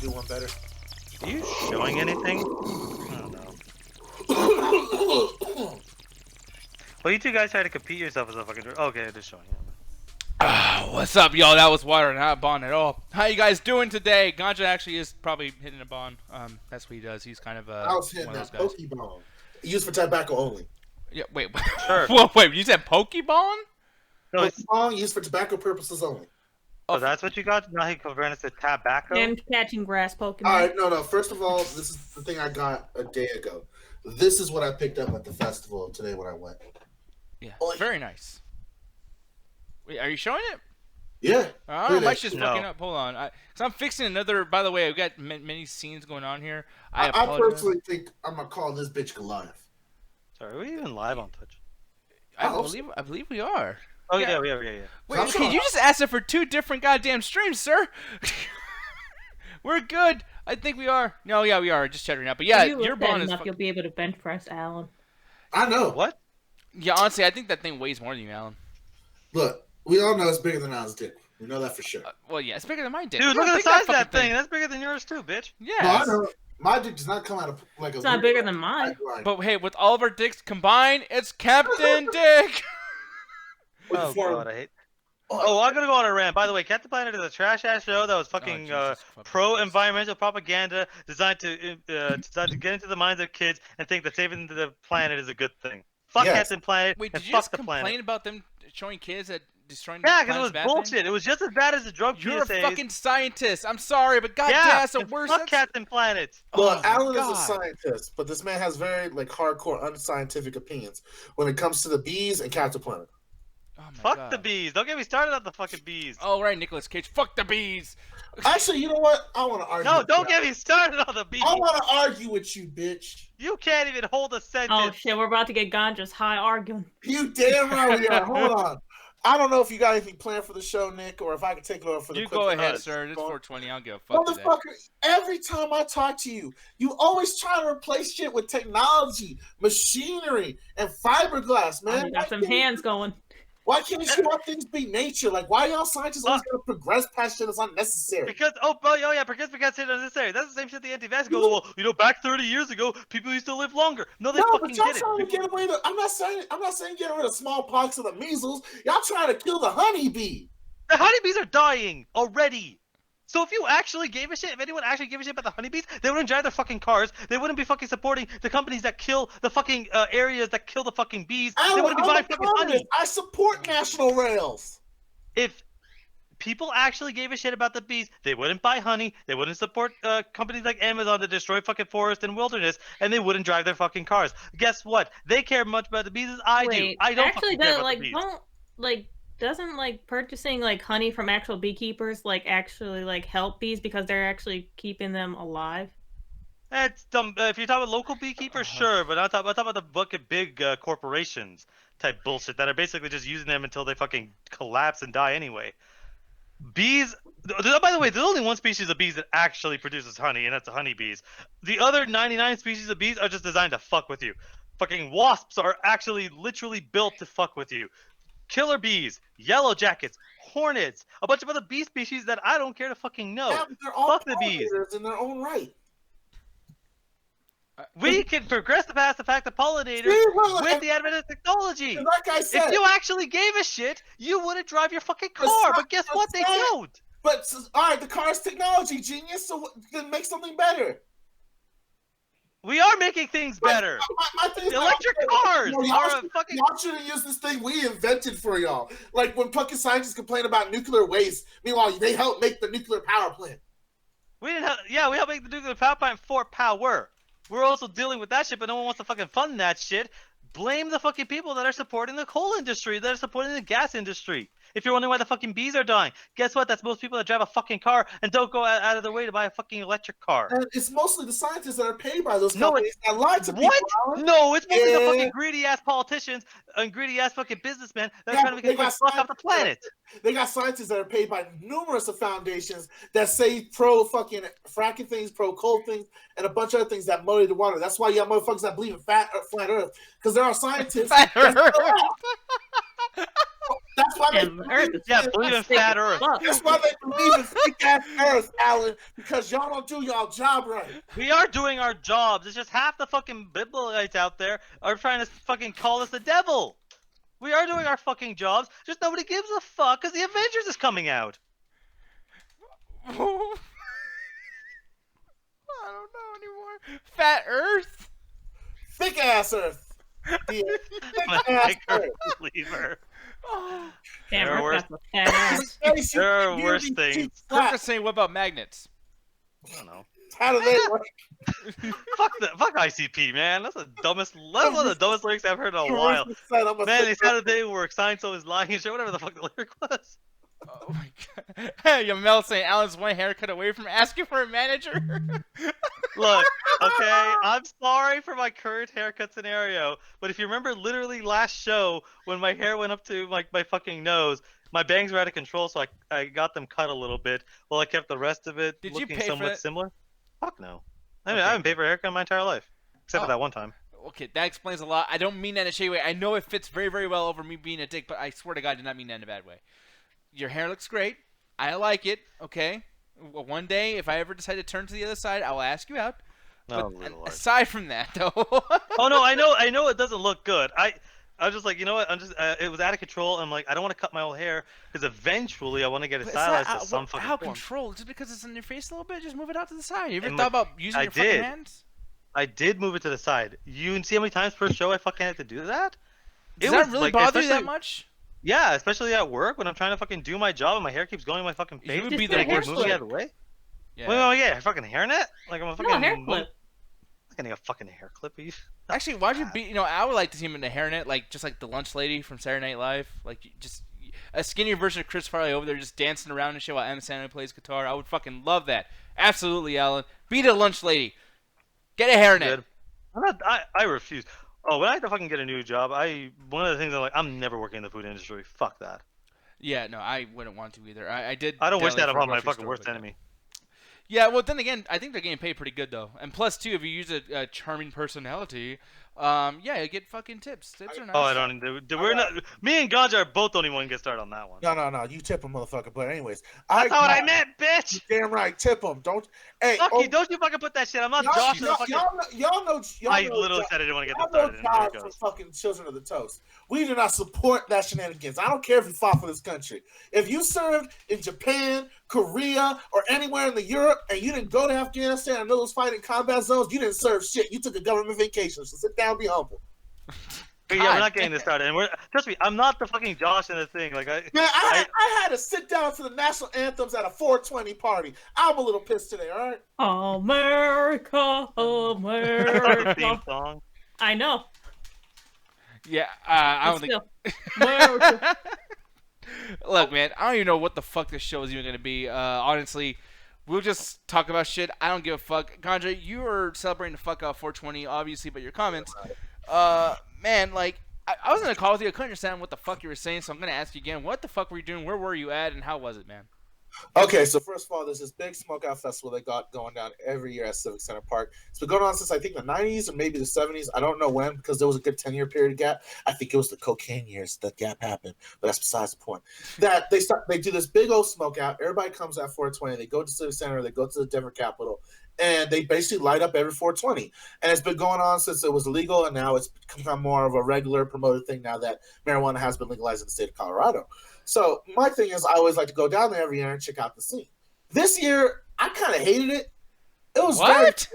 do one better. Are you showing anything? I don't know. Well, you two guys try to compete yourself as a fucking. Okay, it is showing. What's up, y'all? That was water, not a bond at all. How you guys doing today? Ganja actually is probably hitting a bond. That's what he does. He's kind of I was hitting one of that those guys. Pokeball. Used for tobacco only. Yeah, wait. Sure. Whoa, wait, you said Pokeball? No, Pokeball used for tobacco purposes only. oh, that's what you got? Now he converted to tobacco? And catching grass Pokemon. All right, no. First of all, this is the thing I got a day ago. This is what I picked up at the festival today when I went. Yeah, Oh, very nice. Wait, are you showing it? Yeah. I don't know, Really? Mike's just No. fucking up. Hold on. Cause I'm fixing another. By the way, I've got many scenes going on here. I apologize. personally think I'm gonna call this bitch Goliath. Sorry, are we even live on Twitch? I believe we are. Oh, Yeah. yeah, we are. Wait, I'm okay, sorry. you just asked it for 2 different goddamn streams, sir. We're good. I think we are. No, yeah, we are. Just checking out. But yeah, If you your lift that bond is. enough, you'll be able to bench press Alan. I know. What? Yeah, honestly, I think that thing weighs more than you, Alan. Look, we all know it's bigger than Al's dick. We know that for sure. Well, yeah, it's bigger than my dick. Dude, You look don't at the think size of that fucking thing. That's bigger than yours, too, bitch. Yeah. No, I know. My dick does not come out of like a. It's not bigger than mine. But hey, with all of our dicks combined, it's Captain Dick. Oh, God, I hate. Oh, I'm gonna go on a rant. By the way, Captain Planet is a trash ass show that was fucking Jesus fucking pro Christ. environmental propaganda designed to get into the minds of kids and think that saving the planet is a good thing. Fuck Yes. Captain Planet Wait, and did you fuck just the complain planet. about them showing kids that destroying the Yeah, because it was planet's bad bullshit. thing? It was just as bad as the drug You're a PSAs. fucking scientist. I'm sorry, but goddamn, yeah, that's the and worst. fuck Captain Planet. Well, Oh, my Alan is God. a scientist, but this man has very like hardcore unscientific opinions when it comes to the bees and Captain Planet. Oh my Fuck God. the bees. Don't get me started on the fucking bees. Oh right, Nicolas Cage. Fuck the bees. Actually, you know what? I want to argue. No, with don't you. get me started on the bees. I want to argue with you, bitch. You can't even hold a sentence. Oh shit, we're about to get Ganja's high arguing. You damn right we are. Hold on. I don't know if you got anything planned for the show, Nick, or if I can take it over for the You quick go ahead, cuts. sir. It's 420. I don't give a fuck today. Motherfucker, every time I talk to you, you always try to replace shit with technology, machinery, and fiberglass, Oh, man. you got some hands going. Why can't you want things be nature? Like, why y'all scientists always gotta progress past shit that's unnecessary? Because because it's unnecessary. That's the same shit the anti-vax go. Well, back 30 years ago, people used to live longer. No, they No, fucking but y'all did trying to it. get away. I'm not saying get rid of smallpox or the measles. Y'all trying to kill the honeybee. The honeybees are dying already. So if you actually gave a shit, if anyone actually gave a shit about the honeybees, they wouldn't drive their fucking cars. They wouldn't be fucking supporting the companies that kill the fucking areas that kill the fucking bees. They Alan, wouldn't be I'm buying a fucking honey. communist. I support national rails. If people actually gave a shit about the bees, they wouldn't buy honey. They wouldn't support companies like Amazon that destroy fucking forest and wilderness, and they wouldn't drive their fucking cars. Guess what? They care much about the bees as I do. Wait, I don't actually, fucking care does, about like, the bees. doesn't like purchasing like honey from actual beekeepers like actually like help bees because they're actually keeping them alive? That's dumb. If you're talking about local beekeepers, sure, but I'm talking about the fucking big corporations type bullshit that are basically just using them until they fucking collapse and die anyway. Bees. By the way, there's only one species of bees that actually produces honey, and that's the honeybees. The other 99 species of bees are just designed to fuck with you. Fucking wasps are actually literally built to fuck with you. Killer bees, yellow jackets, hornets, a bunch of other bee species that I don't care to fucking know. Yeah, but they're all Fuck the bees. pollinators in their own right. We can progress past the fact of pollinators See, well, with and- the advent of technology. And like I said, If you actually gave a shit, you wouldn't drive your fucking But car. stop- But guess what? They stop. don't. but all right, the car's technology genius, so then make something better. We are making things better. My thing is Electric cars y'all are a should- fucking. Y'all shouldn't use this thing we invented for y'all. Like when fucking scientists complain about nuclear waste, meanwhile they help make the nuclear power plant. We didn't. We helped make the nuclear power plant for power. We're also dealing with that shit, but no one wants to fucking fund that shit. Blame the fucking people that are supporting the coal industry, that are supporting the gas industry. If you're wondering why the fucking bees are dying, guess what? That's most people that drive a fucking car and don't go out of their way to buy a fucking electric car. And it's mostly the scientists that are paid by those No, companies that lie to people. What? Alan. No, it's mostly the Yeah. fucking greedy ass politicians and greedy ass fucking businessmen that are Yeah, trying to but make they a got fuck off the scientists planet. They got scientists that are paid by numerous of foundations that say pro fucking fracking things, pro coal things, and a bunch of other things that muddy the water. That's why y'all motherfuckers that believe in flat Earth, because there are scientists. Flat that's Earth. That's why they And the Earth is Yeah, believe in big fat as Earth. fuck. That's why they believe in fake ass Earth, Alan, because y'all don't do y'all job right. We are doing our jobs. It's just half the fucking Biblites out there are trying to fucking call us the devil. We are doing our fucking jobs. Just nobody gives a fuck because the Avengers is coming out. I don't know anymore. Fat Earth? Thick ass Earth. Yeah, thick ass Like her Earth. believer. Oh. Damn, There Earth were- got some fat ass. Face you, There are you worse need things. cheap Kirk slap. was saying, what about magnets? I don't know. How do they work? Fuck ICP, man. That's one of the dumbest lyrics I've heard in a while. I'm a Man, thick it's how did they work? Science always lying and shit. Whatever the fuck the lyric was. Oh my god. Hey, Yamel saying Alan's one haircut away from asking for a manager. Look, okay, I'm sorry for my current haircut scenario, but if you remember literally last show when my hair went up to like my fucking nose, my bangs were out of control, so I got them cut a little bit while I kept the rest of it Did you looking pay for somewhat it? similar. Fuck no. I mean, Okay. I haven't paid for a haircut my entire life. Except Oh. for that one time. Okay, that explains a lot. I don't mean that in a shady way. I know it fits very, very well over me being a dick, but I swear to God, I did not mean that in a bad way. Your hair looks great. I like it. Okay. Well, one day, if I ever decide to turn to the other side, I will ask you out. Oh, But good lord. aside from that, though. Oh no, I know it doesn't look good. I was just like, you know what? It was out of control. I'm like, I don't want to cut my whole hair because eventually I want to get it But it's not stylized to out, some fucking out form. control. Just because it's in your face a little bit, just move it out to the side. You ever And thought my- about using I your fucking did. hands? I did move it to the side. You see how many times per show I fucking had to do that? Does It that was, really like, bother you that especially- much? Yeah, especially at work when I'm trying to fucking do my job and my hair keeps going in my fucking face. You would Just be get the a hair worst. Moving clip. out of the way. Yeah. Well, yeah, a fucking hairnet. Like I'm a fucking No, hair clip. I'm getting a fucking hair clip. Are you- Actually, why'd you be? You know, I would like to see him in a hairnet, like just like the lunch lady from Saturday Night Live, like just a skinnier version of Chris Farley over there, just dancing around and shit while Adam Sandler plays guitar. I would fucking love that. Absolutely, Alan. Be the lunch lady. Get a hairnet. Good. I refuse. Oh, when I have to fucking get a new job, one of the things I'm never working in the food industry. Fuck that. Yeah, no, I wouldn't want to either. I did. I don't wish definitely that for a upon my grocery fucking store, worst but yeah. enemy. Yeah, well, then again, I think they're getting paid pretty good though, and plus too, if you use a charming personality, yeah, you get fucking tips. Tips are nice. Oh, I don't. We're not. Me and Ganja both don't even want to get started on that one. No. You tip them, motherfucker. But anyways, That's not what I meant, bitch. Damn right, tip them. Don't. Hey, Fuck you! Don't you fucking put that shit. I'm not Josh. y'all know. I literally said I didn't want to get Y'all that know started. And here Josh it from goes. fucking Children of the Toast. We do not support that shenanigans. I don't care if you fought for this country. If you served in Japan, Korea, or anywhere in the Europe, and you didn't go to Afghanistan and those fighting combat zones, you didn't serve shit. You took a government vacation. So sit down, and be humble. But yeah, we're not getting this started. And trust me, I'm not the fucking Josh in the thing. Like Man, I had to sit down to the national anthems at a 420 party. I'm a little pissed today. All right. America, the theme America. song. I know. Yeah, I don't think. Still, America. Look, man, I don't even know what the fuck this show is even gonna be. Honestly, we'll just talk about shit. I don't give a fuck. Ganja, you are celebrating the fuck out 420, obviously, but your comments, man, like I was in a call with you. I couldn't understand what the fuck you were saying, so I'm gonna ask you again. What the fuck were you doing? Where were you at? And how was it, man? Okay, so first of all, there's this big smokeout festival they got going down every year at Civic Center Park. It's been going on since I think the 90s or maybe the 70s. I don't know when because there was a good 10-year period gap. I think it was the cocaine years that gap happened, but that's besides the point. That they do this big old smokeout. Everybody comes at 420. They go to Civic Center. They go to the Denver Capitol, and they basically light up every 420. And it's been going on since it was legal, and now it's become more of a regular promoted thing now that marijuana has been legalized in the state of Colorado. So my thing is, I always like to go down there every year and check out the scene. This year, I kind of hated it. It was What?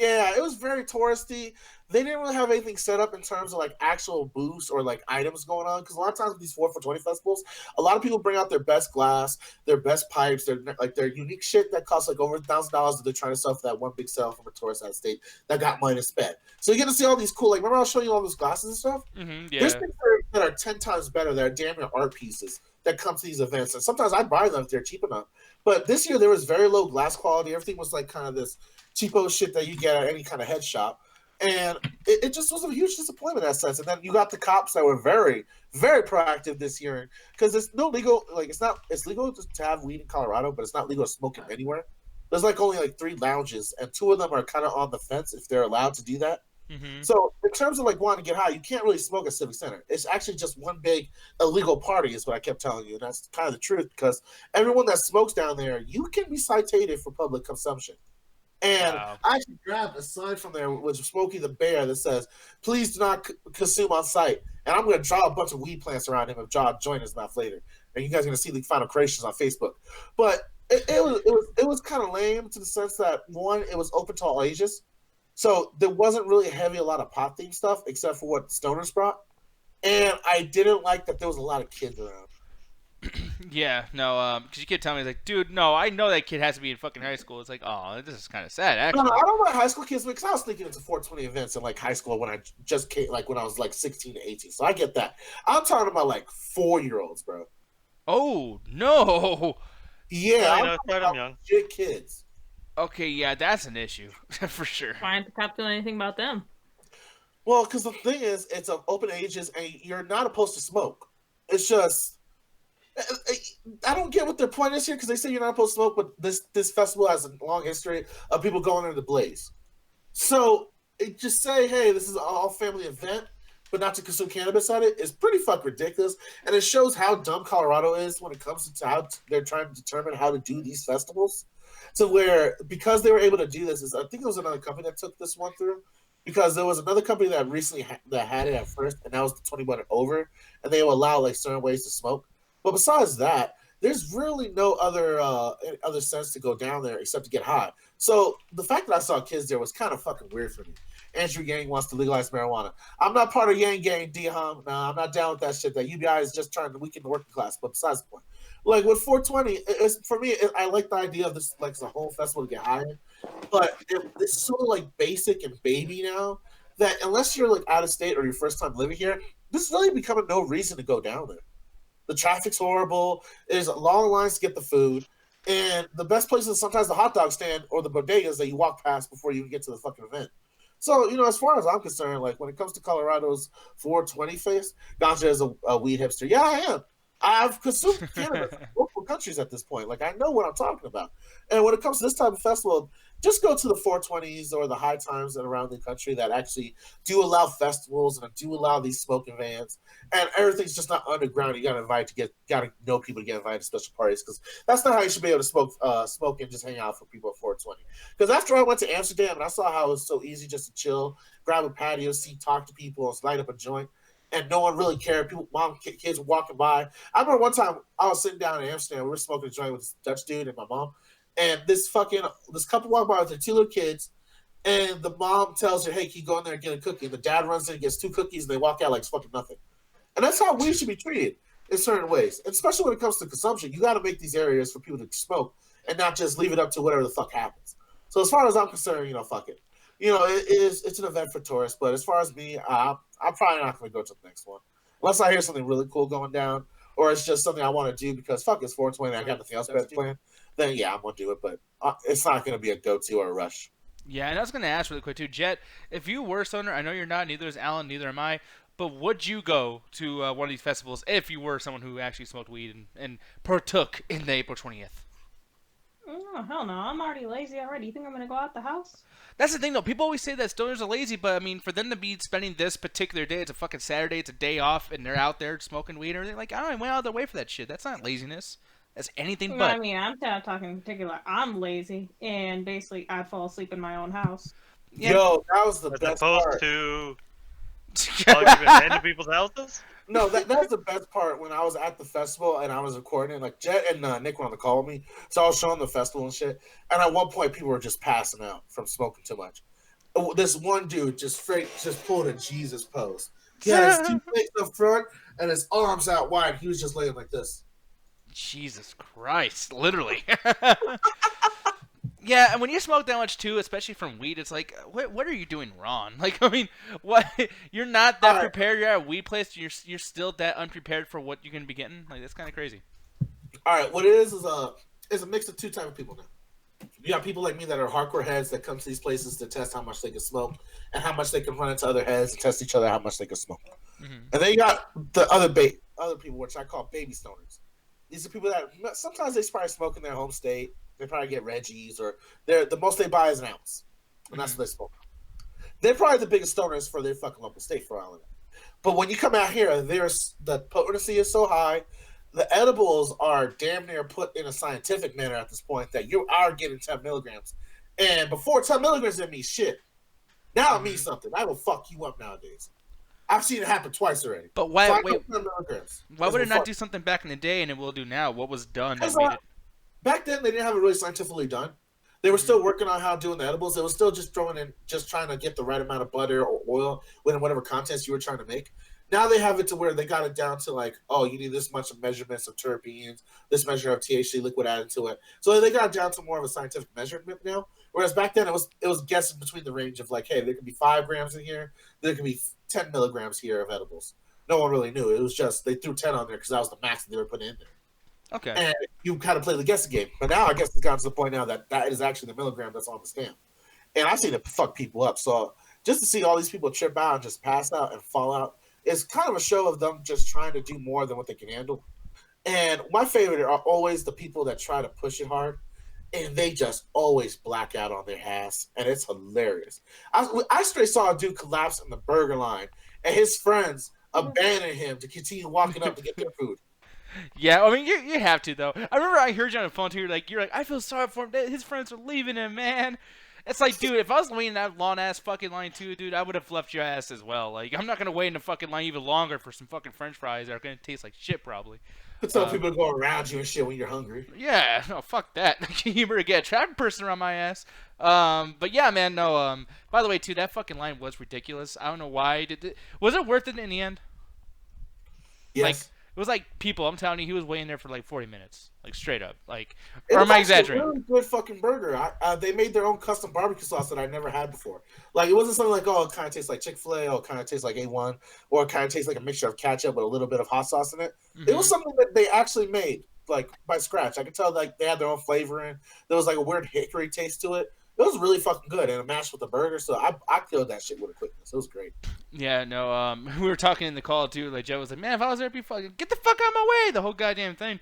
it was very touristy. They didn't really have anything set up in terms of like actual booths or like items going on. Because a lot of times with these 4 for 20 festivals, a lot of people bring out their best glass, their best pipes, their unique shit that costs like over $1,000 that they're trying to sell for that one big sale from a tourist out of state that got money to spend. So you get to see all these cool, like, remember I was showing you all those glasses and stuff? Mm-hmm, There's yeah. things that are 10 times better. That are damn near art pieces that come to these events. And sometimes I buy them if they're cheap enough. But this year there was very low glass quality. Everything was like kind of this cheapo shit that you get at any kind of head shop. And it just was a huge disappointment in that sense. And then you got the cops that were very, very proactive this year. Because it's no legal, like it's legal to have weed in Colorado, but it's not legal to smoke it anywhere. There's like only like 3 lounges, and 2 of them are kind of on the fence if they're allowed to do that. Mm-hmm. So in terms of like wanting to get high, you can't really smoke at Civic Center. It's actually just one big illegal party, is what I kept telling you, and that's kind of the truth because everyone that smokes down there, you can be cited for public consumption. And Wow. I actually grabbed a sign from there, which was Smokey the Bear, that says, "Please do not consume on site." And I'm going to draw a bunch of weed plants around him if John joins his mouth later. And you guys are going to see the final creations on Facebook. But it was kind of lame to the sense that, one, it was open to all ages. So there wasn't really a lot of pot themed stuff except for what Stoners brought. And I didn't like that there was a lot of kids around. Yeah, no, because you kept telling me, like, dude, no, I know that kid has to be in fucking high school. It's like, oh, this is kind of sad, No, actually. I don't want high school kids because I was thinking into 420 events in like high school when I just came, like when I was like 16 to 18. So I get that. I'm talking about like 4-year-olds, bro. Oh, no. Yeah, I'm know, talking start 'em about young. legit kids. Okay, yeah, that's an issue, for sure. Why aren't the cops doing anything about them? Well, because the thing is, it's of open ages and you're not supposed to smoke. It's just, I don't get what their point is here because they say you're not supposed to smoke, but this festival has a long history of people going into the blaze. So just say, hey, this is an all family event, but not to consume cannabis at it is pretty fucking ridiculous. And it shows how dumb Colorado is when it comes to how they're trying to determine how to do these festivals. To where, because they were able to do this, I think it was another company that took this one through. Because there was another company that recently that had it at first, and that was the 21 and over, and they will allow like certain ways to smoke. But besides that, there's really no other sense to go down there except to get high. So the fact that I saw kids there was kind of fucking weird for me. Andrew Yang wants to legalize marijuana. I'm not part of Yang Gang, D-Hum. No, I'm not down with that shit. That UBI is just trying to weaken the working class. But besides the point, like with 420, for me, I like the idea of this, like the whole festival to get high. But it's so like basic and baby now that unless you're like out of state or your first time living here, this is really becoming no reason to go down there. The traffic's horrible. There's long lines to get the food. And the best places is sometimes the hot dog stand or the bodegas that you walk past before you even get to the fucking event. So, as far as I'm concerned, like when it comes to Colorado's 420 face, Ganja is a weed hipster. Yeah, I am. I've consumed cannabis in multiple countries at this point. Like, I know what I'm talking about. And when it comes to this type of festival, just go to the 420s or the high times that around the country that actually do allow festivals and do allow these smoking vans. And everything's just not underground. You gotta know people to get invited to special parties because that's not how you should be able to smoke and just hang out for people at 420. Because after I went to Amsterdam and I saw how it was so easy just to chill, grab a patio seat, talk to people, light up a joint. And no one really cared. People, kids were walking by. I remember one time I was sitting down in Amsterdam. We were smoking a joint with this Dutch dude and my mom. And this couple walked by with their 2 little kids. And the mom tells her, hey, can you go in there and get a cookie? And the dad runs in and gets 2 cookies and they walk out like it's fucking nothing. And that's how we should be treated in certain ways. And especially when it comes to consumption. You got to make these areas for people to smoke and not just leave it up to whatever the fuck happens. So as far as I'm concerned, fuck it. It's an event for tourists, but as far as me, I'm probably not going to go to the next one. Unless I hear something really cool going down, or it's just something I want to do because fuck, it's 420 and I got nothing else better planned, then yeah, I'm going to do it, but it's not going to be a go-to or a rush. Yeah, and I was going to ask really quick too, Jet, if you were a stoner, I know you're not, neither is Alan, neither am I, but would you go to one of these festivals if you were someone who actually smoked weed and partook in the April 20th? Oh, hell no. I'm already lazy already. You think I'm going to go out the house? That's the thing, though. People always say that stoners are lazy, but, I mean, for them to be spending this particular day, it's a fucking Saturday, it's a day off, and they're out there smoking weed and everything, like, I went out of their way for that shit. That's not laziness. That's anything but. I mean, I'm not talking in particular. I'm lazy, and basically I fall asleep in my own house. Yeah. Yo, that was the As best opposed part. to all you've been into people's houses? No, that's the best part when I was at the festival and I was recording. Like Jet and Nick were on the call with me, so I was showing the festival and shit. And at one point, people were just passing out from smoking too much. This one dude just pulled a Jesus pose. He had his 2 legs up front and his arms out wide. He was just laying like this. Jesus Christ, literally. Yeah, and when you smoke that much too, especially from weed, it's like, what are you doing wrong? Like, I mean, what? You're not that prepared. You're at a weed place. You're still that unprepared for what you're gonna be getting. Like, that's kind of crazy. All right, what it is a mix of 2 types of people now. You got people like me that are hardcore heads that come to these places to test how much they can smoke and how much they can run into other heads and test each other how much they can smoke. Mm-hmm. And then you got the other people, which I call baby stoners. These are people that sometimes they probably smoke in their home state. They probably get Reggie's, or the most they buy is an ounce, and that's what they smoke. They're probably the biggest stoners for their fucking local state for all of it. But when you come out here, there's the potency is so high. The edibles are damn near put in a scientific manner at this point that you are getting 10 milligrams. And before 10 milligrams didn't mean shit. Now it means something. I will fuck you up nowadays. I've seen it happen twice already. But why? So I wait, know 10 milligrams. why would it That's not what do something back in the day and it will do now? What was done that That's made not- it? Back then, they didn't have it really scientifically done. They were still working on how doing the edibles. It was still just throwing in, just trying to get the right amount of butter or oil within whatever contents you were trying to make. Now they have it to where they got it down to like, oh, you need this much of measurements of terpenes, this measure of THC liquid added to it. So they got it down to more of a scientific measurement now. Whereas back then it was guessing between the range of like, hey, there could be 5 grams in here, there could be 10 milligrams here of edibles. No one really knew. It was just they threw 10 on there because that was the max that they were putting in there. Okay. And you kind of play the guessing game. But now I guess it's gotten to the point now that that is actually the milligram that's on the stamp. And I've seen it fuck people up. So just to see all these people trip out and just pass out and fall out is kind of a show of them just trying to do more than what they can handle. And my favorite are always the people that try to push it hard and they just always black out on their ass. And it's hilarious. I straight saw a dude collapse in the burger line and his friends abandoned him to continue walking up to get their food. Yeah, I mean you have to though. I remember I heard you on the phone too. You're like I feel sorry for him. His friends are leaving him, man. It's like, dude, if I was waiting in that long ass fucking line too, dude, I would have left your ass as well. Like, I'm not gonna wait in the fucking line even longer for some fucking French fries that are gonna taste like shit probably. So people go around you and shit when you're hungry. Yeah, no, fuck that. You better get a traffic person around my ass. But yeah, man, no. By the way, too, that fucking line was ridiculous. I don't know why. Was it worth it in the end? Yes. Like, it was like people. I'm telling you, he was waiting there for like 40 minutes, like straight up. Like, It or was am I actually exaggerating? a really good fucking burger. They made their own custom barbecue sauce that I never had before. Like it wasn't something like, oh, it kind of tastes like Chick-fil-A, or it kind of tastes like A1, or it kind of tastes like a mixture of ketchup with a little bit of hot sauce in it. It was something that they actually made like by scratch. I could tell like they had their own flavoring. There was like a weird hickory taste to it. It was really fucking good and a mashed with the burger. So I killed that shit with a quickness. It was great. Yeah, no. We were talking in the call too. Like Joe was like, "Man, if I was there, I'd be fucking get the fuck out of my way." The whole goddamn thing.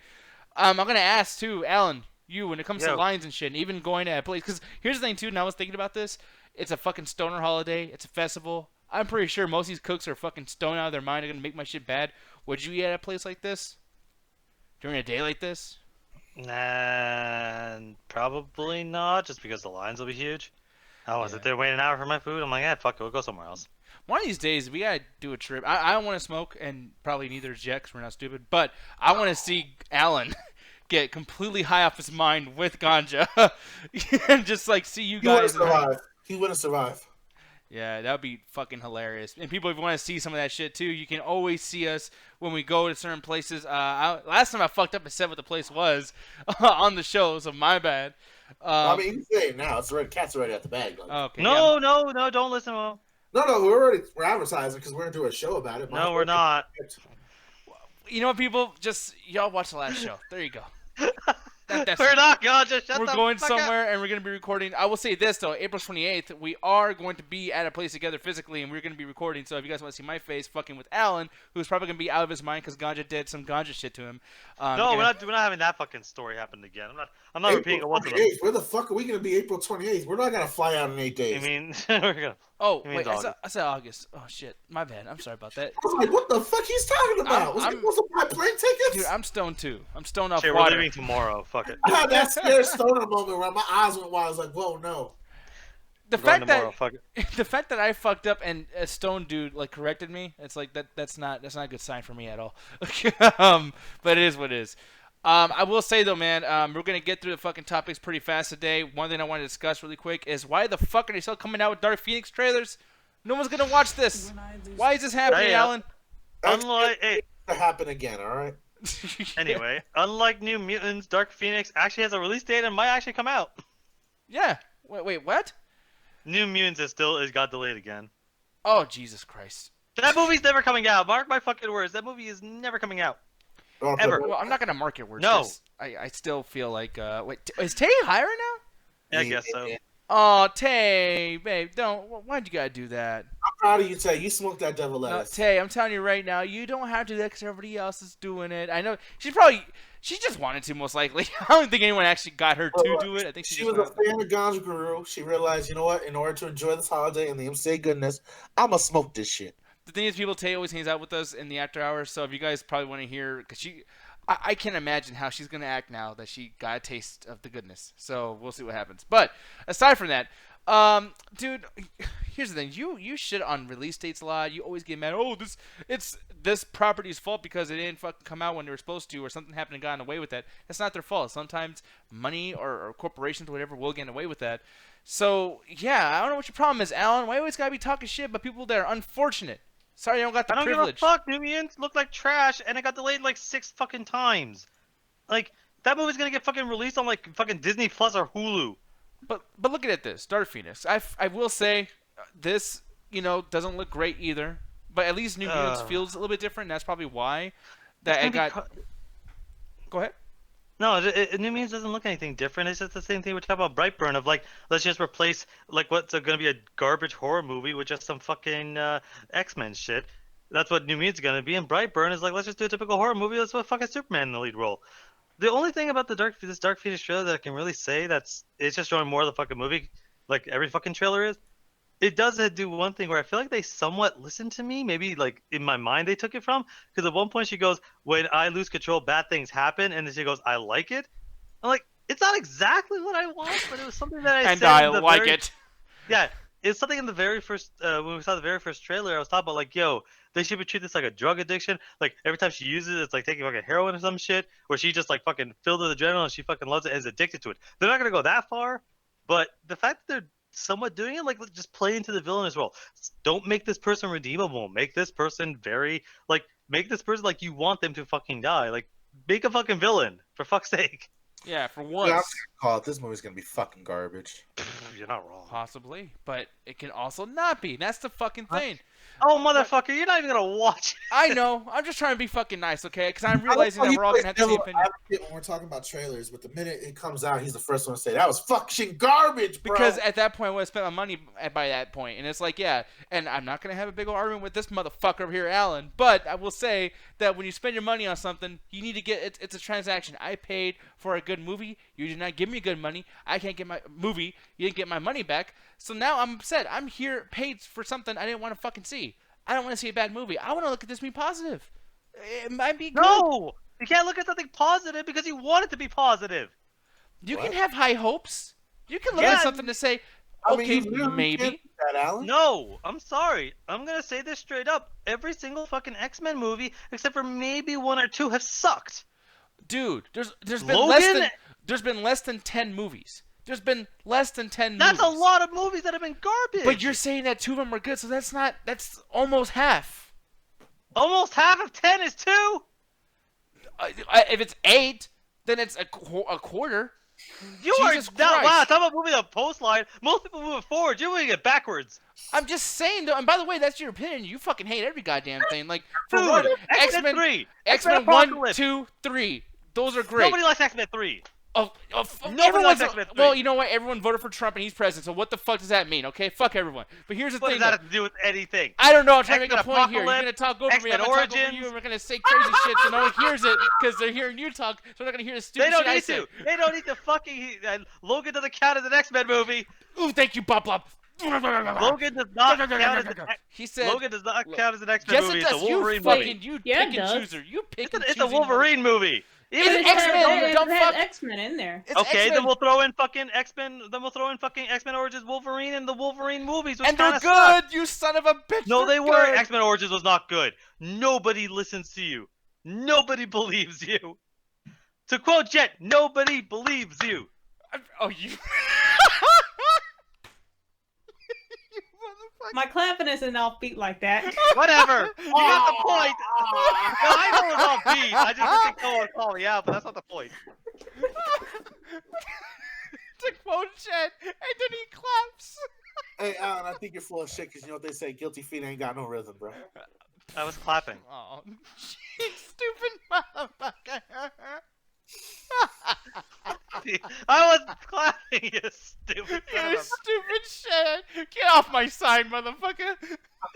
I'm gonna ask too, Alan. You, when it comes to lines and shit, and even going to a place, because here's the thing too. And I was thinking about this. It's a fucking stoner holiday. It's a festival. I'm pretty sure most of these cooks are fucking stoned out of their mind. They're gonna make my shit bad. Would you eat at a place like this during a day like this? Nah, probably not, just because the lines will be huge. I was sit there waiting an hour for my food. I'm like, fuck it, we'll go somewhere else. One of these days, we gotta do a trip. I don't want to smoke, and probably neither is Jet, 'cause we're not stupid. But I want to see Alan get completely high off his mind with ganja, and just like see you He wouldn't guys. survive. He wouldn't survive. Yeah, that would be fucking hilarious. And people, if you want to see some of that shit too, you can always see us when we go to certain places. Last time I fucked up and said what the place was on the show, so my bad. I mean, you can say it now. It's already cat's already at the bag. Like. Okay, No, don't listen to him. No, we're advertising because we're gonna do a show about it. No, we're not. You know what, people? Just y'all watch the last show. There you go. That's We're not going. Just shut we're the going fuck up. somewhere and we're going to be recording. I will say this though, April 28th, we are going to be at a place together physically and we're going to be recording. So if you guys want to see my face fucking with Alan, who's probably going to be out of his mind because Ganja did some Ganja shit to him. No, we're not having that fucking story happen again. I'm not repeating it once. Where the fuck are we gonna be April 28th? We're not gonna fly out in 8 days. I mean, we're gonna. Oh, You mean wait, August. I said August. Oh shit, my bad. I'm sorry about that. I was like, what the fuck he's talking about? Was he supposed to buy plane tickets? Dude, I'm stoned too. I'm stoned off Shit, we're water. leaving tomorrow. Fuck it. I had that scared stoner moment where my eyes went wide. I was like, whoa, no. The We're going fact tomorrow. that Fuck it. the fact that I fucked up and a stone dude like corrected me, it's like that's not a good sign for me at all. But it is what it is. I will say though, man, we're gonna get through the fucking topics pretty fast today. One thing I want to discuss really quick is why the fuck are they still coming out with Dark Phoenix trailers? No one's gonna watch this. Why is this happening, Hey, Alan? Unlike To happen again, all right? anyway, unlike New Mutants, Dark Phoenix actually has a release date and might actually come out. Yeah. Wait, what? New Mutants is got delayed again. Oh Jesus Christ. That movie's never coming out. Mark my fucking words. That movie is never coming out. Ever. Well, I'm not gonna mark your words. No. 'Cause I still feel like wait, is Tay higher now? Yeah, I guess so. Oh, Tay, babe, don't. Why'd you gotta do that? proud of you, Tay. You smoked that devil No, lettuce. Tay, I'm telling you right now, you don't have to do that because everybody else is doing it. I know she just wanted to, most likely. I don't think anyone actually got her to do it. I think She she was just a fan of Ganja Guru. She realized, you know what? In order to enjoy this holiday and the MCA goodness, I'm gonna smoke this shit. The thing is, Tay always hangs out with us in the after hours, so if you guys probably want to hear, because I can't imagine how she's going to act now that she got a taste of the goodness. So we'll see what happens. But aside from that, dude, here's the thing. You shit on release dates a lot. You always get mad. Oh, it's this property's fault because it didn't fucking come out when they were supposed to, or something happened and gotten away with that. That's not their fault. Sometimes money or corporations or whatever will get away with that. So, yeah, I don't know what your problem is, Alan. Why you always got to be talking shit about people that are unfortunate? Sorry, I don't got the privilege. I don't give a fuck. New Mutants look like trash, and it got delayed like 6 fucking times. Like, that movie's gonna get fucking released on like fucking Disney Plus or Hulu. But looking at this, Dark Phoenix, I will say this, doesn't look great either. But at least New Mutants feels a little bit different. And that's probably why that it got. Go ahead. No, New Mutants doesn't look anything different. It's just the same thing we talk about Brightburn of like, let's just replace like what's going to be a garbage horror movie with just some fucking X-Men shit. That's what New Mutants is going to be. And Brightburn is like, let's just do a typical horror movie. Let's put fucking Superman in the lead role. The only thing about this Dark Phoenix trailer that I can really say it's just showing more of the fucking movie, like every fucking trailer is. It does do one thing where I feel like they somewhat listened to me. Maybe like in my mind they took it from, because at one point she goes, "When I lose control, bad things happen," and then she goes, "I like it." I'm like, it's not exactly what I want, but it was something that I and said. I like it. Yeah, it's something in the very first when we saw the very first trailer. I was talking about like, yo, they should be treating this like a drug addiction. Like every time she uses it, it's like taking fucking heroin or some shit, where she just like fucking filled with adrenaline and she fucking loves it and is addicted to it. They're not gonna go that far, but the fact that they're somewhat doing it, like just play into the villainous role. Don't make this person redeemable. Make this person make this person like you want them to fucking die. Like, make a fucking villain, for fuck's sake. Yeah, for once. Yeah, I'm gonna call it. This movie's gonna be fucking garbage. You're not wrong. Possibly, but it can also not be. That's the fucking thing. Oh, motherfucker, you're not even gonna watch it. I know. I'm just trying to be fucking nice, okay? Because I'm realizing that we're all gonna have the same opinion. When we're talking about trailers, but the minute it comes out, he's the first one to say that was fucking garbage, bro. Because at that point, I would have spent my money by that point, and it's like, yeah. And I'm not gonna have a big old argument with this motherfucker over here, Alan. But I will say that when you spend your money on something, you need to get it's a transaction. I paid for a good movie. You did not give me good money. I can't get my movie. You didn't get my money back. So now I'm upset. I'm here paid for something I didn't want to fucking see. I don't want to see a bad movie. I want to look at this movie positive. It might be good. No! You can't look at something positive because you want it to be positive. You can have high hopes. You can look at something to say, okay, maybe. That, Alan. No, I'm sorry. I'm going to say this straight up. Every single fucking X-Men movie, except for maybe 1 or 2, have sucked. Dude, there's been less than 10 movies. There's been less than 10 movies. That's a lot of movies that have been garbage. But you're saying that 2 of them are good, so that's almost half. Almost half of 10 is 2? If it's 8, then it's a quarter. You Jesus are not. Wow, Christ. talk about moving the post line. Most people move it forward. You're moving it backwards. I'm just saying, though, and by the way, that's your opinion. You fucking hate every goddamn thing. Like, for Dude, one, X-Men 3. X-Men 1, 2, 3. Those are great. Nobody likes X-Men 3. Everyone likes X-Men 3. Well, you know what? Everyone voted for Trump and he's president, so what the fuck does that mean, okay? Fuck everyone. But here's the What thing, does that have to do with anything? I don't know. I'm trying to make a X-Men point here. You're Apocalypse, going to talk over me. X-Men I'm going to talk over Origins. you, and we're going to say crazy shit so no one hears it because they're hearing you talk, so they're not going to hear the stupid They don't shit I need say. to. They don't need to fucking... Logan doesn't count as an X-Men movie. Ooh, thank you, Bob Bob. Logan does not count as an He said, Logan does not count as an X-Men yes, movie. it It's a does. Wolverine You movie. fucking, you Yeah, it pick and does. chooser. You pick and It's a choosing. Wolverine movie. It's Even X-Men, you dumb It had fuck. X-Men in there. It's Okay, X-Men. then we'll throw in fucking X-Men. Then we'll throw in fucking X-Men Origins Wolverine and the Wolverine movies, which And they're kinda good, suck. you son of a bitch. No, they're they weren't. good. X-Men Origins was not good. Nobody listens to you. Nobody believes you. To quote Jet, nobody believes you. Oh, you. My clapping isn't offbeat like that. Whatever. You got the point. No, I know it's all beat. I just didn't think no one would call me out, but that's not the point. To quote Jet, and then he claps. Hey, Alan, I think you're full of shit because you know what they say: guilty feet ain't got no rhythm, bro. I was clapping. Oh, stupid motherfucker. I was clapping, you stupid son You of a... stupid shit. Get off my side, motherfucker. I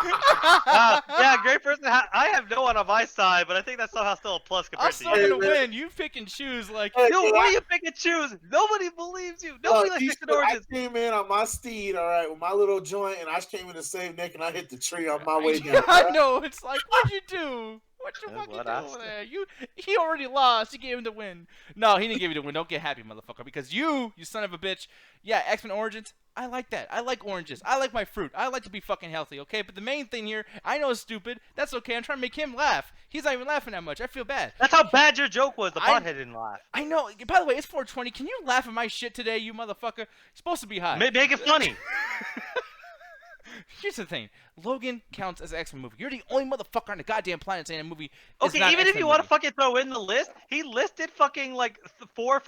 Yeah, great person. I have no one on my side, but I think that's somehow still a plus I'm compared to still you. gonna win. You pick and choose like. Hey, Dude, dude, what do you pick and choose? Nobody believes you. Nobody likes Mixed I Origins. came in on my steed, all right, with my little joint, and I came in to save Nick, and I hit the tree on my way down. I know. It's like, what'd you do? What'd you That's fucking what do I over said. there? He already lost. You gave him the win. No, he didn't give you the win. Don't get happy, motherfucker. Because you son of a bitch. Yeah, X-Men Origins. I like that. I like oranges. I like my fruit. I like to be fucking healthy, okay? But the main thing here, I know it's stupid. That's okay. I'm trying to make him laugh. He's not even laughing that much. I feel bad. That's how bad your joke was. The I- pothead didn't laugh. I know. By the way, it's 420. Can you laugh at my shit today, you motherfucker? You're supposed to be high. Make it funny. Here's the thing. Logan counts as an X-Men movie. You're the only motherfucker on the goddamn planet saying a movie is Okay, not an even if X-Men you want to movie. fucking throw in the list, he listed fucking like 5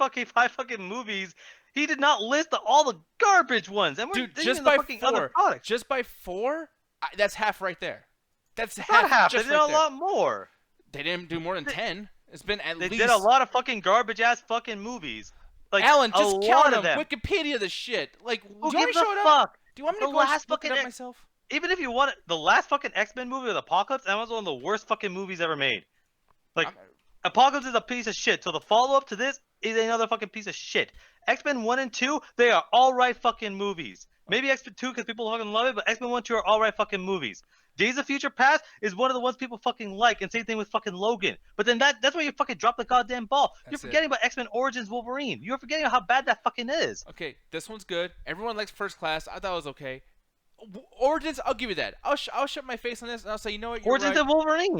fucking movies. He did not list all the garbage ones. And we're Dude, thinking just of the by fucking 4. other products. Just by 4, that's half right there. That's It's not half. They just did right a there. lot more. They didn't do more than 10. It's been at They least. did a lot of fucking garbage ass fucking movies. Like Alan, a just lot count of them. them. Wikipedia the shit. Like, Who do you want me gives to a show it up? fuck? Do you want me to The go and last look it fucking up X- myself? Even if you want it, the last fucking X-Men movie with Apocalypse, that was one of the worst fucking movies ever made. Like, I'm- Apocalypse is a piece of shit. So the follow-up to this is another fucking piece of shit. X-Men 1 and 2, they are alright fucking movies. Maybe X-Men 2 because people fucking love it, but X-Men 1 and 2 are alright fucking movies. Days of Future Past is one of the ones people fucking like, and same thing with fucking Logan. But then that's where you fucking drop the goddamn ball. You're That's it. forgetting about X-Men Origins Wolverine. You're forgetting how bad that fucking is. Okay, this one's good. Everyone likes First Class. I thought it was okay. Origins, I'll give you that. I'll shut my face on this, and I'll say, you know what, you're Origins right. of Wolverine.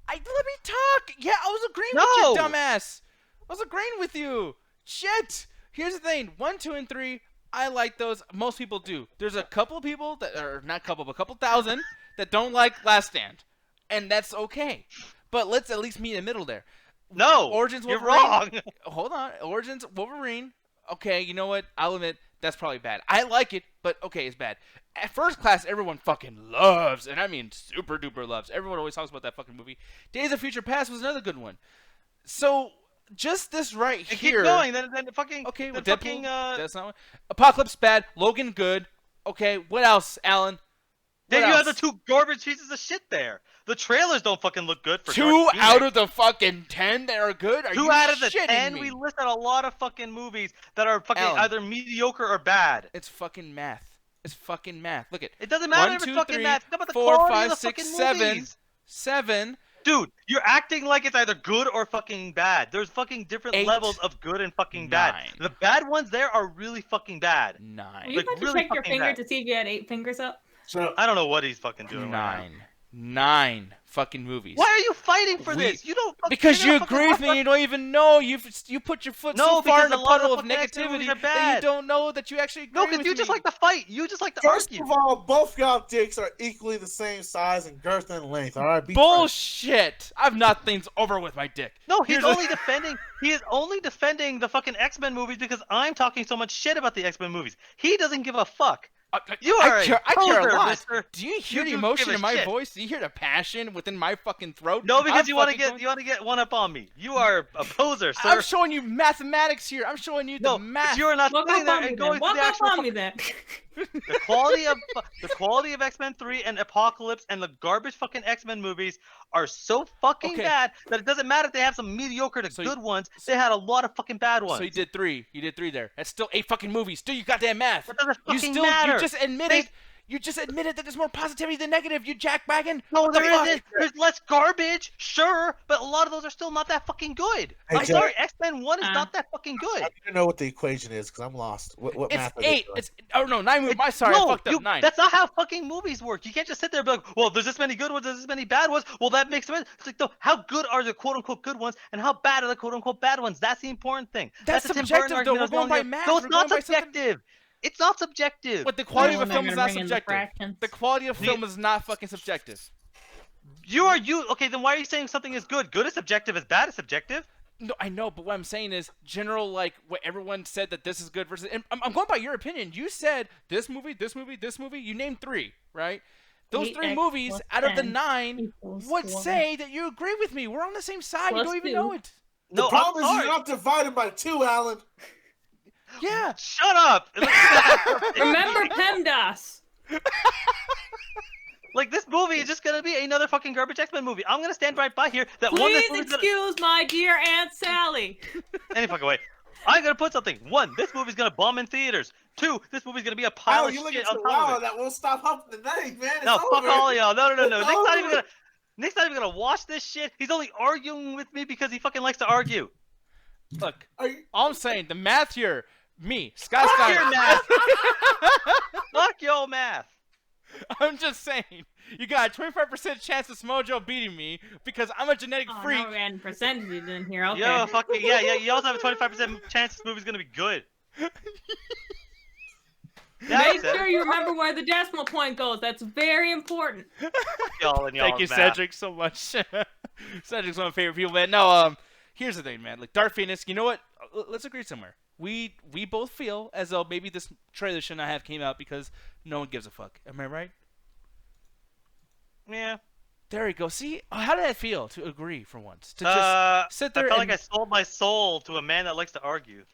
Let me talk. Yeah, I was agreeing with No. you, dumbass. I was agreeing with you. Shit. Here's the thing. 1, 2, and 3. I like those. Most people do. There's a couple of people that are not couple, but a couple thousand that don't like Last Stand, and that's okay. But let's at least meet in the middle there. No. Origins You're Wolverine. wrong. Hold on. Origins Wolverine. Okay, you know what? I'll admit that's probably bad. I like it, but okay, it's bad. At First Class, everyone fucking loves, and I mean super duper loves. Everyone always talks about that fucking movie. Days of Future Past was another good one. So just this right And here. keep going. Then fucking. Okay, well, then Deadpool. fucking. That's not one. Apocalypse bad. Logan good. Okay, what else, Alan? Then What you have else? the 2 garbage pieces of shit there. The trailers don't fucking look good for 2 Dark out Phoenix. of the fucking 10 that are good. Are 2 you out of the shitting 10. me? We listed a lot of fucking movies that are fucking Alan. either mediocre or bad. It's fucking math. It's fucking math. Look at It doesn't matter 1, if 2, it's fucking 3, math. It's about the 4, quality 5, of the 6, fucking 7. movies. 7. Dude, you're acting like it's either good or fucking bad. There's fucking different 8, levels of good and fucking bad. 9. The bad ones there are really fucking bad. 9. Were you Like, about to really check your fucking finger bad. to see if you had 8 fingers up? So I don't know what he's fucking doing right now. 9 fucking movies. Why are you fighting for We- this? You don't fucking, Because you're you not fucking agree with me and you don't even know. You put your foot No, so far in because the a lot of puddle the of fucking X-Men negativity movies are that bad. you don't know that you actually agree No, because with you me. just like to fight. You just like to first argue. of all, both y'all dicks are equally the same size and girth and length. All right, be Bullshit! I've not things over with my dick. No, he's Here's a- only defending. He is only defending the fucking X-Men movies because I'm talking so much shit about the X-Men movies. He doesn't give a fuck. You are I care a poser, lot. mister. Do you hear the You do emotion give a in my shit. voice? Do you hear the passion within my fucking throat? No, because I'm you want to fucking get you want to get one up on me. You are a poser, sir. I'm showing you mathematics here. I'm showing you no, the math. you're not Walk sitting up there on me and then. going through Walk the up actual on me then. the quality of X-Men 3 and Apocalypse and the garbage fucking X-Men movies are so fucking Okay. bad that it doesn't matter if they have some mediocre to So good ones. They had a lot of fucking bad ones. So you did 3. You did 3 there. That's still 8 fucking movies. Do you goddamn math? That doesn't You fucking still matter. you just admitted you just admitted that there's more positivity than negative. You jackwagon. No, What the there fuck? isn't. There's less garbage, sure, but a lot of those are still not that fucking good. Hey, I'm Jay. sorry, X-Men 1 is not that fucking good. I need to know what the equation is because I'm lost. What It's math are they 8. doing? It's oh no, 9 movies. It- Sorry, no, I fucked up. you- 9. That's not how fucking movies work. You can't just sit there and be like, well, there's this many good ones, there's this many bad ones. Well, that makes sense. It's like, no, how good are the quote-unquote good ones, and how bad are the quote-unquote bad ones? That's the important thing. That's the Tim subjective, Burton though. argument We're I was going going by here. math. No, We're it's not going by something- subjective. It's not subjective. But the quality of a Well, film then is you're not bringing the subjective. fractions. The quality of film is not fucking subjective. Okay, then why are you saying something is good? Good is subjective, is bad is subjective? No, I know, but what I'm saying is general, like what everyone said that this is good versus. And I'm going by your opinion. You said this movie, this movie, this movie. You named 3, right? Those 3 8x movies plus out of the 10 9 equals would 1. say that you agree with me. We're on the same side. You Plus don't even 2. know it. The No, problem I'm is sorry. you're not divided by 2, Alan. Yeah. Shut up! Remember PEMDAS. Like, this movie is just gonna be another fucking garbage X-Men movie. I'm gonna stand right by here that one, this Please movie's gonna... excuse my dear Aunt Sally. Any fucking way. I'm gonna put something. 1, this movie's gonna bomb in theaters. 2, this movie's gonna be a pile of you shit looking on so top of wow, it. that won't stop humping the night, man. It's No, fuck over. all y'all. No. It's Nick's not even over. gonna... Nick's not even gonna watch this shit. He's only arguing with me because he fucking likes to argue. Look, Are you... all I'm saying, the math here, me, Scott Fuck your Stein. math. Fuck your math. I'm just saying, you got a 25% chance of Smojo beating me because I'm a genetic Oh, freak. now we're adding percentages in here. Okay. Yo, fucking yeah. You also have a 25% chance this movie's gonna be good. Make sure you remember where the decimal point goes. That's very important. Y'all and Thank you, math. Cedric, so much. Cedric's one of my favorite people, man. No, here's the thing, man. Like, Dark Phoenix, you know what? Let's agree somewhere. We both feel as though maybe this trailer should not have came out because no one gives a fuck. Am I right? Yeah. There you go. See, how did that feel to agree for once? To just sit there I felt and... like I sold my soul to a man that likes to argue.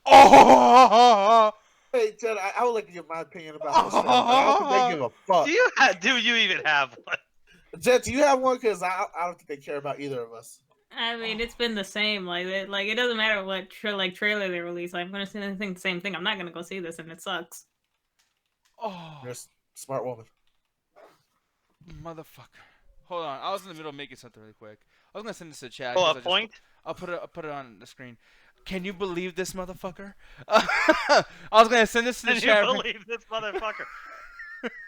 Oh! Hey, Ted, I would like to give my opinion about this film. I don't think they give a fuck. Do you even have one? Jet, do you have one? Because I don't think they care about either of us. I mean, it's been the same. Like it doesn't matter what trailer they release. I'm gonna see the same thing. I'm not gonna go see this, and it sucks. Oh, You're a smart woman. motherfucker. Hold on. I was in the middle of making something really quick. I was gonna send this to chat. Oh, 'cause a I just- point? I'll put it on the screen. Can you believe this motherfucker? I was gonna send this to the Can chat. you believe this motherfucker?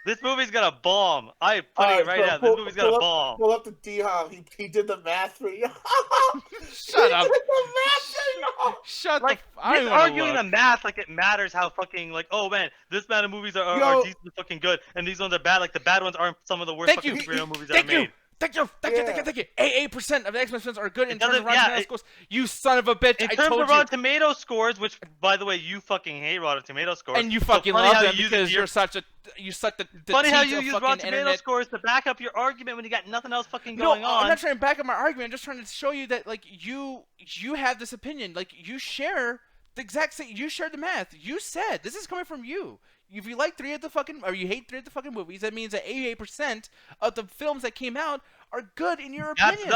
This movie's gonna bomb. I put All it right, right so now. This movie's gonna bomb. Pull up the D-Hop. He did the math for you. Shut up. He did the math for you. Shut Like, the. I don't he's even wanna arguing look. the math like it matters how fucking, like, oh man, this amount of movies are Yo. decently fucking good, and these ones are bad. Like, the bad ones aren't some of the worst Thank fucking you. superhero movies Thank ever you. made. Thank you. 88% of the X-Men films are good in It terms of doesn't- Rotten yeah, Tomatoes it- scores. You son of a bitch! In I terms told of you. Rotten Tomato scores, which, by the way, you fucking hate Rotten Tomato scores. And you so fucking funny love how them you use because your- you're such a the Funny how teeth you of use fucking Rotten Tomato internet. scores to back up your argument when you got nothing else fucking No, going on. I'm not trying to back up my argument. I'm just trying to show you that like you have this opinion. Like you share the exact same. You share the math. You said this is coming from you. If you like 3 of the fucking or you hate 3 of the fucking movies, that means that 88% of the films that came out are good in your opinion.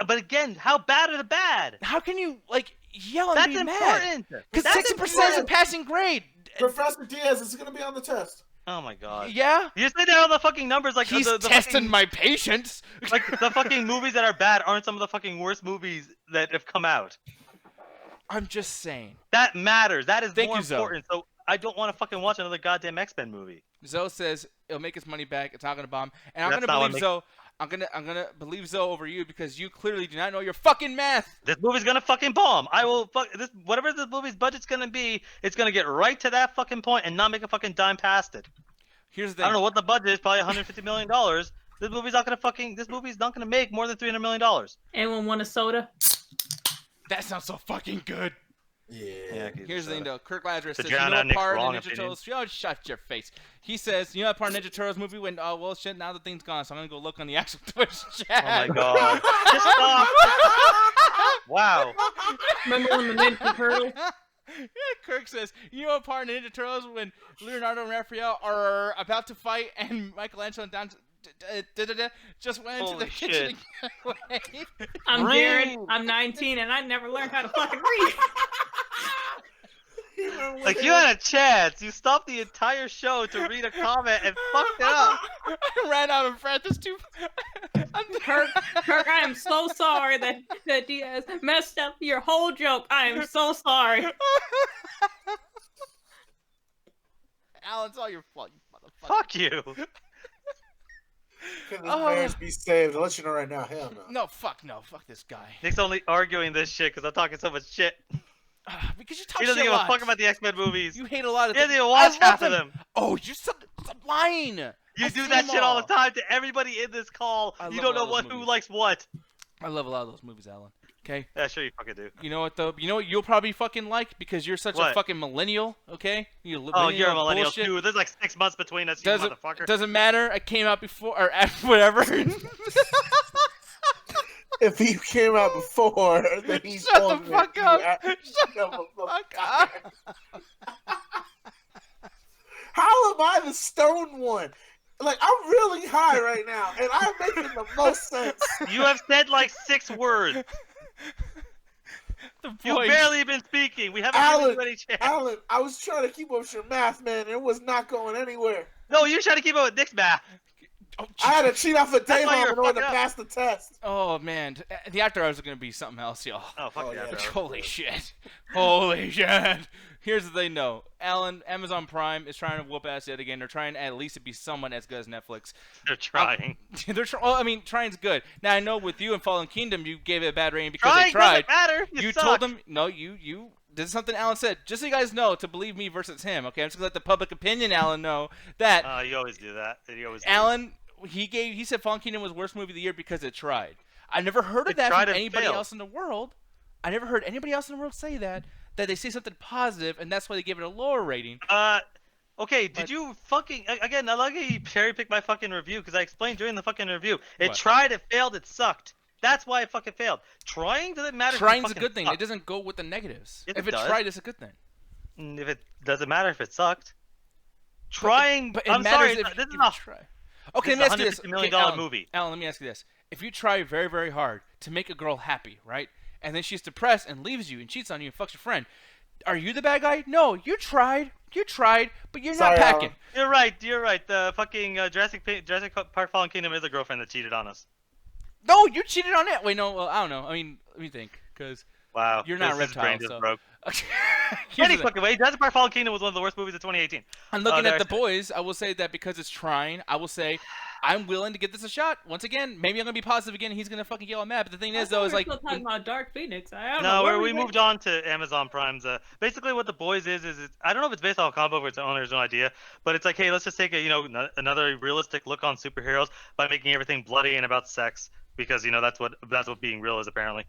But again, how bad are the bad? How can you like yell and That's be mad? important. Because That's 60% is a important. passing grade. Professor Diaz is going to be on the test. Oh my god. Yeah, You say there all the fucking numbers like he's the testing fucking, my patience. like the fucking movies that are bad aren't some of the fucking worst movies that have come out. I'm just saying. That matters. That is Thank more you, Zoe. important. So I don't want to fucking watch another goddamn X-Men movie. Zoe says it'll make his money back. It's not gonna bomb, and I'm That's gonna not what believe Zoe. I'm gonna believe Zoe over you because you clearly do not know your fucking math. This movie's gonna fucking bomb. I will fuck this. Whatever this movie's budget's gonna be, it's gonna get right to that fucking point and not make a fucking dime past it. Here's the I don't thing. know what the budget is. Probably $150 million. This movie's not gonna fucking. This movie's not gonna make more than $300 million. Anyone want a soda? That sounds so fucking good. Yeah. Here's the thing though. Kirk Lazarus To says, you drown know out what Nick's part of wrong Ninja opinion. Turtles? Yo, shut your face. He says, you know that part of Ninja Turtles movie when well shit now the thing's gone, so I'm gonna go look on the actual Twitch chat. Oh my god. Just stop. Wow. Remember when the Ninja Turtles? Yeah, Kirk says, you know what part of Ninja Turtles when Leonardo and Raphael are about to fight and Michelangelo and Dante just went into Holy the shit. kitchen and got away. I'm Read. Jared. I'm 19, and I never learned how to fucking read. Like you had a chance. You stopped the entire show to read a comment and fucked it up. I ran out of breath. It's too. Kirk, I am so sorry that Diaz messed up your whole joke. I am so sorry. Alan, it's all your fault, you motherfucker. Fuck you. Can this Oh. marriage be saved? I'll let you know right now. Hell no. No, fuck this guy. Nick's only arguing this shit because I'm talking so much shit. Because you talk He doesn't shit give a a lot. fuck about the X-Men movies. You hate a lot of He doesn't things. even I watch love half of them. Oh, you stop lying. You I've do seen that them shit all the all. time to everybody in this call. I You love don't know all those what who movies. likes what. I love a lot of those movies, Alan. Okay. Yeah, sure you fucking do. You know what though? You know what you'll probably fucking like because you're such a What? fucking millennial. Okay. Oh, you're a millennial bullshit. too. There's like 6 months between us, you motherfucker. Doesn't matter. I came out before or after, whatever. If he came out before, then he's Shut the older than fuck you. up. Shut Shut the fuck up. How am I the stone one? Like, I'm really high right now, and I'm making the most sense. You have said like 6 words. The You've boys. barely been speaking. We haven't Alan, given you any chance. Alan, I was trying to keep up with your math, man, and it was not going anywhere. No, you're trying to keep up with Nick's math. Oh, I had to cheat off a day why home you're in order to fucking up. pass the test. Oh man, the after hours are gonna be something else, y'all. Oh, fuck Oh, yeah. yeah. bro. Holy shit! Holy shit! Here's the thing, though. Alan, Amazon Prime is trying to whoop ass yet again. They're trying at least to be someone as good as Netflix. They're trying. Well, I mean, trying's good. Now I know with you and Fallen Kingdom, you gave it a bad rating because Trying they tried. doesn't matter. You suck. told them no. You. This is something Alan said. Just so you guys know, to believe me versus him. Okay, I'm just gonna let the public opinion, Alan, know that You always do that. You always do. Alan. He said Fallen Kingdom was worst movie of the year because it tried. I never heard of It that tried from and anybody failed. else in the world. I never heard anybody else in the world say that they say something positive and that's why they give it a lower rating. Okay, did But- you fucking again? I like how you cherry pick my fucking review because I explained during the fucking review. It What? tried, it failed, it sucked. That's why it fucking failed. Trying doesn't matter. if you Trying's a fucking good thing. suck. It doesn't go with the negatives. Yes, if it it does. tried, it's a good thing. If it doesn't matter if it sucked. Trying. But it I'm matters sorry. if This you is not. try. Okay, This let is me a ask you this. $150 million Okay, Alan, movie. Alan, let me ask you this. If you try very, very hard to make a girl happy, right, and then she's depressed and leaves you and cheats on you and fucks your friend, are you the bad guy? No, you tried, but you're Sorry, not packing. Alan. You're right. You're right. The fucking Jurassic Park Fallen Kingdom is a girlfriend that cheated on us. No, you cheated on it. Wait, no, well, I don't know. I mean, let me think, because Wow. You're not this Reptile, brain just so- broke. here's Any the thing. fucking way. Jurassic Park Fallen Kingdom was one of the worst movies of 2018. I'm looking there at I the said it. boys. I will say that because it's trying, I will say I'm willing to give this a shot. Once again, maybe I'm gonna be positive again. He's gonna fucking yell at Matt. But the thing is, though, is like still talking about Dark Phoenix. I don't No, know. we moved on to Amazon Prime's. Basically, what The Boys is it's, I don't know if it's based on a comic book or its owner's own idea, but it's like, hey, let's just take another realistic look on superheroes by making everything bloody and about sex because that's what being real is apparently.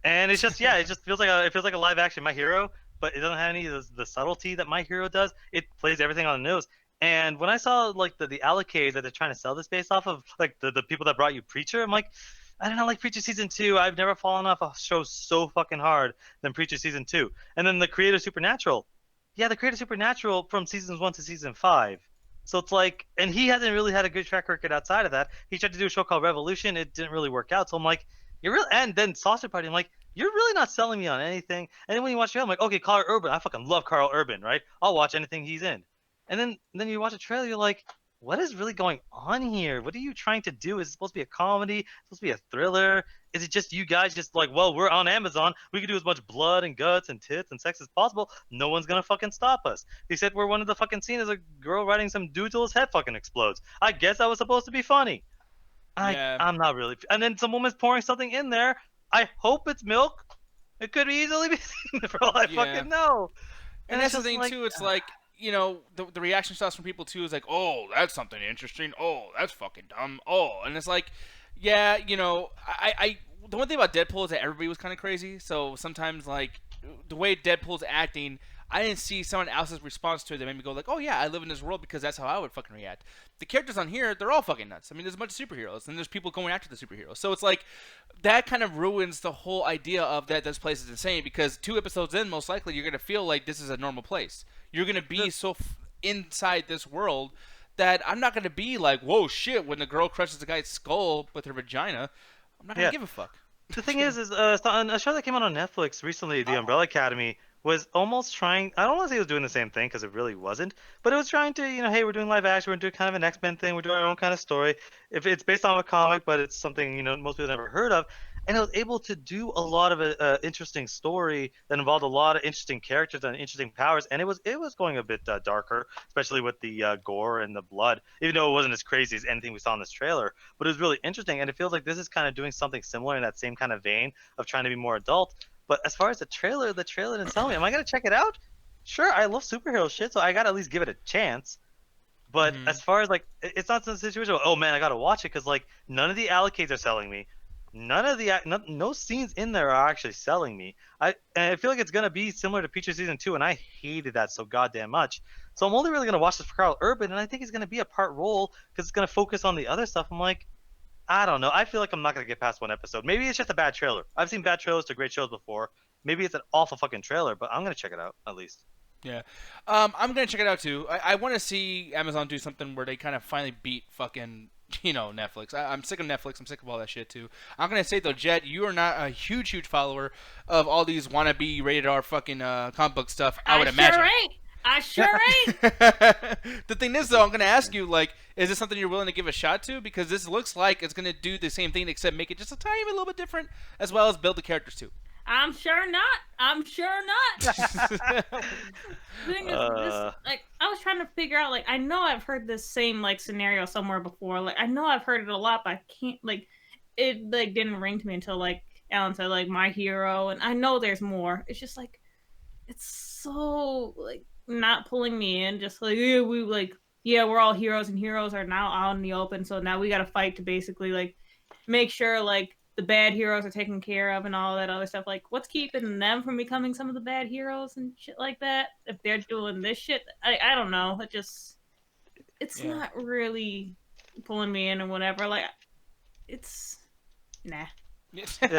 And it's just it just feels like a live action My Hero, but it doesn't have any of the subtlety that My Hero does. It plays everything on the nose. And when I saw like the allocates that they're trying to sell this based off of, like the people that brought you Preacher, I'm like, I don't know, like Preacher season 2. I've never fallen off a show so fucking hard than Preacher season 2. And then the Creator Supernatural, the Creator Supernatural from seasons 1 to season 5. So it's like, and he hasn't really had a good track record outside of that. He tried to do a show called Revolution. It didn't really work out. So I'm like, you're really, and then Sausage Party, I'm like, you're really not selling me on anything. And then when you watch the show, I'm like, okay, Carl Urban, I fucking love Carl Urban, right? I'll watch anything he's in. And then you watch a trailer, you're like, what is really going on here? What are you trying to do? Is it supposed to be a comedy? Is it supposed to be a thriller? Is it just you guys just like, well, we're on Amazon. We can do as much blood and guts and tits and sex as possible. No one's going to fucking stop us. Except where one of the fucking scene is a girl riding some dude till his head fucking explodes. I guess that was supposed to be funny. Yeah. I'm not really. And then some woman's pouring something in there. I hope it's milk. It could easily be for all I Yeah. fucking know. And it's that's the just thing like, too. It's like the reaction shots from people too is like, oh, that's something interesting. Oh, that's fucking dumb. Oh, and it's like, yeah, I the one thing about Deadpool is that everybody was kind of crazy. So sometimes like the way Deadpool's acting, I didn't see someone else's response to it that made me go like, oh yeah, I live in this world because that's how I would fucking react. The characters on here, they're all fucking nuts. I mean, there's a bunch of superheroes and there's people going after the superheroes. So it's like that kind of ruins the whole idea of that this place is insane because 2 episodes in, most likely you're gonna feel like this is a normal place. You're gonna be so inside this world that I'm not gonna be like, whoa shit, when the girl crushes the guy's skull with her vagina. I'm not gonna Yeah. give a fuck. The thing is on a show that came out on Netflix recently, The Umbrella Academy, was almost trying. I don't want to say it was doing the same thing because it really wasn't, but it was trying to, hey, we're doing live action, we're doing kind of an X-Men thing, we're doing our own kind of story. If it's based on a comic, but it's something most people never heard of, and it was able to do a lot of interesting story that involved a lot of interesting characters and interesting powers, and it was going a bit darker, especially with the gore and the blood, even though it wasn't as crazy as anything we saw in this trailer. But it was really interesting, and it feels like this is kind of doing something similar in that same kind of vein of trying to be more adult. But as far as the trailer didn't tell me. Am I gonna check it out? Sure, I love superhero shit, so I gotta at least give it a chance. But Mhm. as far as like, it's not the situation. Of, oh man, I gotta watch it because like none of the allocates are selling me. None of the no scenes in there are actually selling me. And I feel like it's gonna be similar to Preacher season 2, and I hated that so goddamn much. So I'm only really gonna watch this for Carl Urban, and I think he's gonna be a part role because it's gonna focus on the other stuff. I'm like, I don't know. I feel like I'm not gonna get past one episode. Maybe it's just a bad trailer. I've seen bad trailers to great shows before. Maybe it's an awful fucking trailer, but I'm gonna check it out at least. Yeah. I'm gonna check it out too. I want to see Amazon do something where they kind of finally beat fucking Netflix. I'm sick of Netflix. I'm sick of all that shit too. I'm gonna say though, Jet, you are not a huge follower of all these wannabe rated R fucking comic book stuff. I would imagine. Sure ain't. I sure ain't. The thing is though, I'm gonna ask you like, is this something you're willing to give a shot to? Because this looks like it's gonna do the same thing except make it just a tiny bit, a little bit different, as well as build the characters too. I'm sure not. I'm sure not. The thing is, like, I was trying to figure out, like, I know I've heard this same, like, scenario somewhere before. Like, I know I've heard it a lot, but I can't, like, it, like, didn't ring to me until, like, Alan said, like, My Hero, and I know there's more. It's just, like, it's so, like, not pulling me in. Just, like, yeah, we're all heroes, and heroes are now out in the open, so now we gotta fight to basically, like, make sure, like, the bad heroes are taken care of and all that other stuff. Like, what's keeping them from becoming some of the bad heroes and shit like that? If they're doing this shit, I don't know. It's not really pulling me in or whatever. Like, it's nah. If it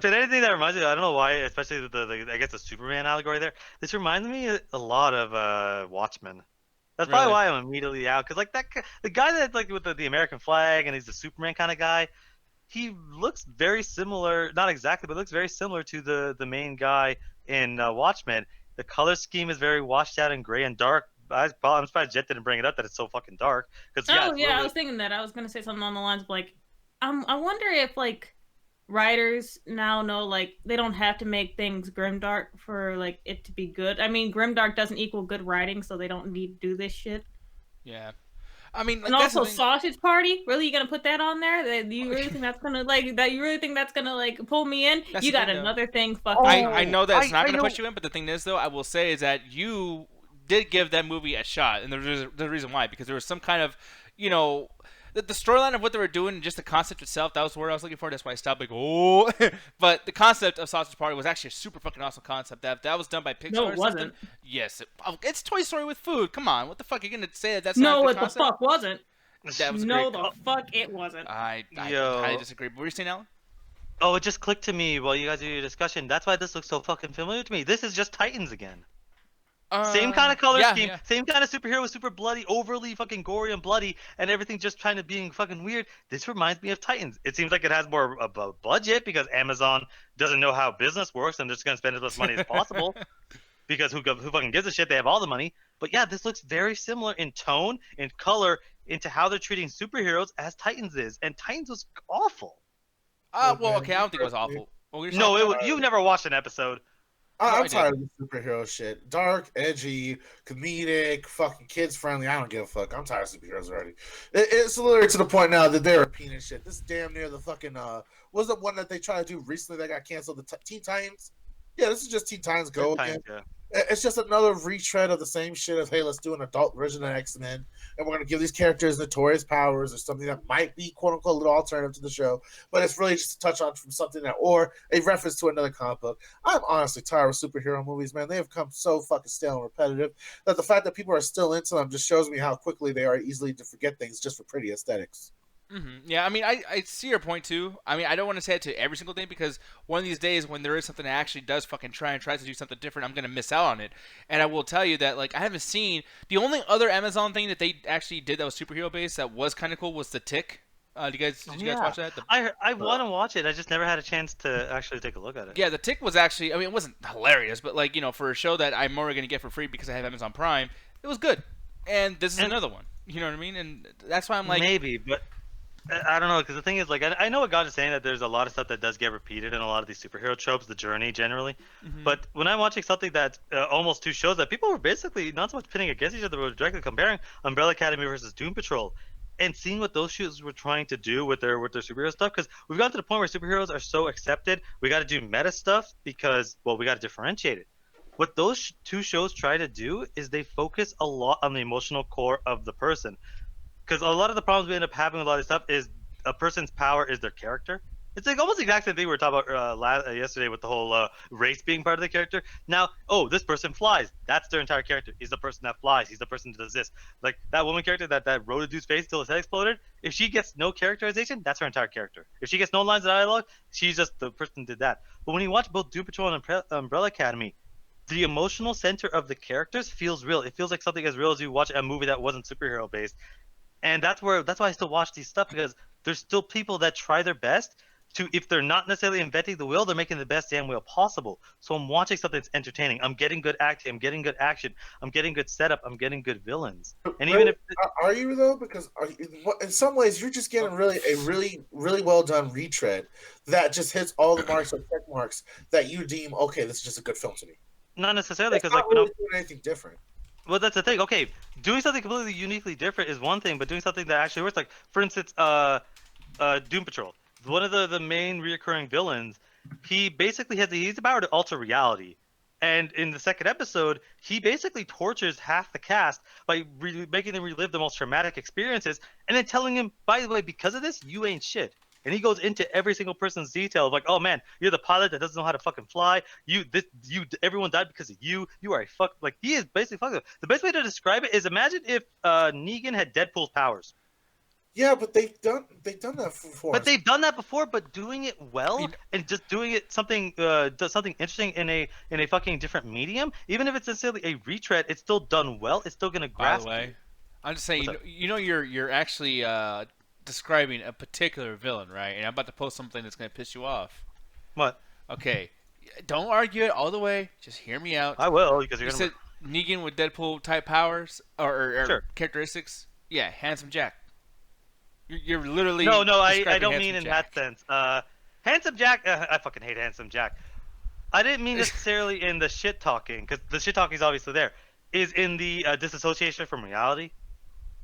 anything that reminds me, I don't know why, especially the I guess the Superman allegory there. This reminds me a lot of Watchmen. That's probably why I'm immediately out, because like the guy that's like with the American flag and he's the Superman kind of guy. He looks very similar, not exactly, but looks very similar to the main guy in Watchmen. The color scheme is very washed out and gray and dark. I'm surprised Jet didn't bring it up that it's so fucking dark. I was thinking that. I was gonna say something on the lines of like, I wonder if like writers now know like they don't have to make things grimdark for like it to be good. I mean, grimdark doesn't equal good writing, so they don't need to do this shit. Yeah. I mean, like, and also Sausage Party. Really, you gonna put that on there? Do you really think that's gonna pull me in? That's you got thing, another thing. Fucking. I know that's not gonna push you in, but the thing is, though, I will say is that you did give that movie a shot, and there's the reason why, because there was some kind of, the storyline of what they were doing, and just the concept itself. That was where I was looking for. That's why I stopped. Like, oh, but the concept of Sausage Party was actually a super fucking awesome concept. That was done by Pixar. No, it wasn't. Yes, it's Toy Story with food. Come on, what the fuck are you gonna say that? That's no, not a what concept? the fuck wasn't. That was no, the fuck it wasn't. I highly disagree. What were you saying, Alan? Oh, it just clicked to me while you guys do your discussion. That's why this looks so fucking familiar to me. This is just Titans again. Same kind of color scheme, same kind of superhero, super bloody, overly fucking gory and bloody, and everything just kind of being fucking weird. This reminds me of Titans. It seems like it has more of a budget because Amazon doesn't know how business works and they're just gonna spend as much money as possible. Because who fucking gives a shit? They have all the money. But yeah, this looks very similar in tone, in color, into how they're treating superheroes as Titans is, and Titans was awful. Well, okay, I don't think it was awful. You've never watched an episode. I'm tired of the superhero shit. Dark, edgy, comedic, fucking kids friendly. I don't give a fuck. I'm tired of superheroes already. It's literally to the point now that they're repeating shit. This is damn near the fucking was the one that they tried to do recently that got canceled? The Teen Titans. Yeah, this is just Teen Titans Go again. Yeah. It's just another retread of the same shit of, hey, let's do an adult version of X-Men, and we're going to give these characters notorious powers or something that might be, quote-unquote, a little alternative to the show, but it's really just a touch on from something that, or a reference to another comic book. I'm honestly tired of superhero movies, man. They have come so fucking stale and repetitive that the fact that people are still into them just shows me how quickly they are easily to forget things just for pretty aesthetics. Mm-hmm. Yeah, I mean, I see your point too. I mean, I don't want to say it to every single thing because one of these days when there is something that actually does fucking tries to do something different, I'm gonna miss out on it. And I will tell you that like I haven't seen the only other Amazon thing that they actually did that was superhero based that was kind of cool was The Tick. Did you guys watch that? I want to watch it. I just never had a chance to actually take a look at it. Yeah, The Tick was actually. I mean, it wasn't hilarious, but like for a show that I'm more gonna get for free because I have Amazon Prime, it was good. And this is another one. You know what I mean? And that's why I'm like maybe, but. I don't know, because the thing is, like, I know what God is saying, that there's a lot of stuff that does get repeated in a lot of these superhero tropes, the journey generally. Mm-hmm. But when I'm watching something that's almost two shows that people were basically not so much pitting against each other, but directly comparing Umbrella Academy versus Doom Patrol, and seeing what those shows were trying to do with their superhero stuff, because we've gotten to the point where superheroes are so accepted, we got to do meta stuff because, well, we got to differentiate it. What those two shows try to do is they focus a lot on the emotional core of the person. Because a lot of the problems we end up having with a lot of stuff is a person's power is their character. It's like almost the exact same thing we were talking about yesterday with the whole race being part of the character. Now, this person flies. That's their entire character. He's the person that flies. He's the person that does this. Like that woman character that rode a dude's face until his head exploded. If she gets no characterization, that's her entire character. If she gets no lines of dialogue, she's just the person that did that. But when you watch both Doom Patrol and Umbrella Academy, the emotional center of the characters feels real. It feels like something as real as you watch a movie that wasn't superhero based. And that's why I still watch these stuff, because there's still people that try their best to, if they're not necessarily inventing the wheel, they're making the best damn wheel possible. So I'm watching something that's entertaining. I'm getting good acting. I'm getting good action. I'm getting good setup. I'm getting good villains. And even if are you though? Because in some ways you're just getting really well done retread that just hits all the marks or check marks that you deem okay. This is just a good film to me. not necessarily, because Not like really doing anything different. well, that's the thing. Okay, doing something completely uniquely different is one thing, but doing something that actually works, like for instance, Doom Patrol, one of the main reoccurring villains, he basically has he's the power to alter reality. And in the second episode, he basically tortures half the cast by making them relive the most traumatic experiences, and then telling him, by the way, because of this, you ain't shit. And he goes into every single person's detail of like, oh man, you're the pilot that doesn't know how to fucking fly. Everyone died because of you. You are a fuck. Like, he is basically fucking. The best way to describe it is, imagine if Negan had Deadpool's powers. Yeah, but they've done that before. But they've done that before, but doing it well and just doing it something interesting in a fucking different medium. Even if it's necessarily a retread, it's still done well. It's still gonna grasp. By the way, I'm just saying, you're actually describing a particular villain, right? And I'm about to post something that's gonna piss you off. What? Okay, don't argue it all the way. Just hear me out. I will, because you're You gonna. said Negan with Deadpool type powers or Sure. characteristics. Yeah, Handsome Jack. You're literally. No, I describing don't mean Handsome in Jack. that sense. Handsome Jack, I fucking hate Handsome Jack. I didn't mean necessarily in the shit talking, because the shit talking is obviously there. Is in the disassociation from reality,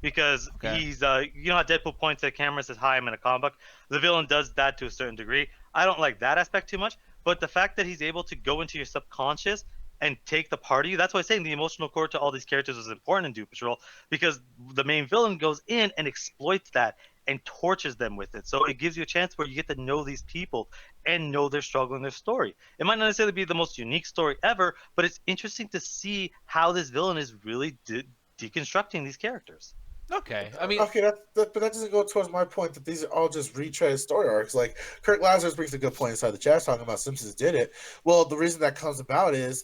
because he's you know how Deadpool points at camera and says, "Hi, I'm in a comic book." The villain does that to a certain degree. I don't like that aspect too much, but the fact that he's able to go into your subconscious and take the part of you, that's why I'm saying the emotional core to all these characters is important in Doom Patrol, because the main villain goes in and exploits that and tortures them with it. So it gives you a chance where you get to know these people and know their struggle and their story. It might not necessarily be the most unique story ever, but it's interesting to see how this villain is really deconstructing these characters. Okay, I mean, okay, but that doesn't go towards my point that these are all just retread story arcs. Like Kirk Lazarus brings a good point inside the chat talking about Simpsons did it. Well, the reason that comes about is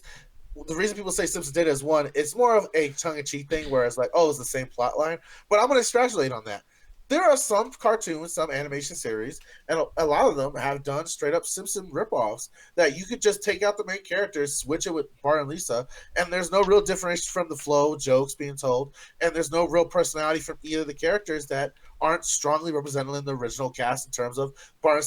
the reason people say Simpsons did it is one, it's more of a tongue-in-cheek thing, where it's like, oh, it's the same plot line. But I'm going to extrapolate on that. There are some cartoons, some animation series, and a lot of them have done straight-up Simpson ripoffs that you could just take out the main characters, switch it with Bart and Lisa, and there's no real differentiation from the flow, jokes being told, and there's no real personality from either of the characters that aren't strongly represented in the original cast in terms of Bart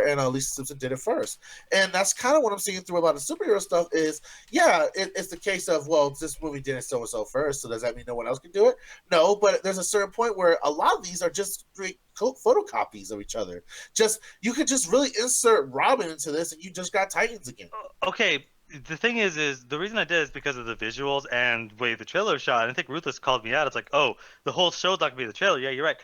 and Lisa Simpson did it first. And that's kind of what I'm seeing through a lot of superhero stuff is, yeah, it's the case of, well, this movie did it so-and-so first, so does that mean no one else can do it? No, but there's a certain point where a lot of these are just straight photocopies of each other. Just, you could just really insert Robin into this and you just got Titans again. Okay. The thing is the reason I did is because of the visuals and the way the trailer was shot. And I think Ruthless called me out. It's like, oh, the whole show's not gonna be the trailer. Yeah, you're right.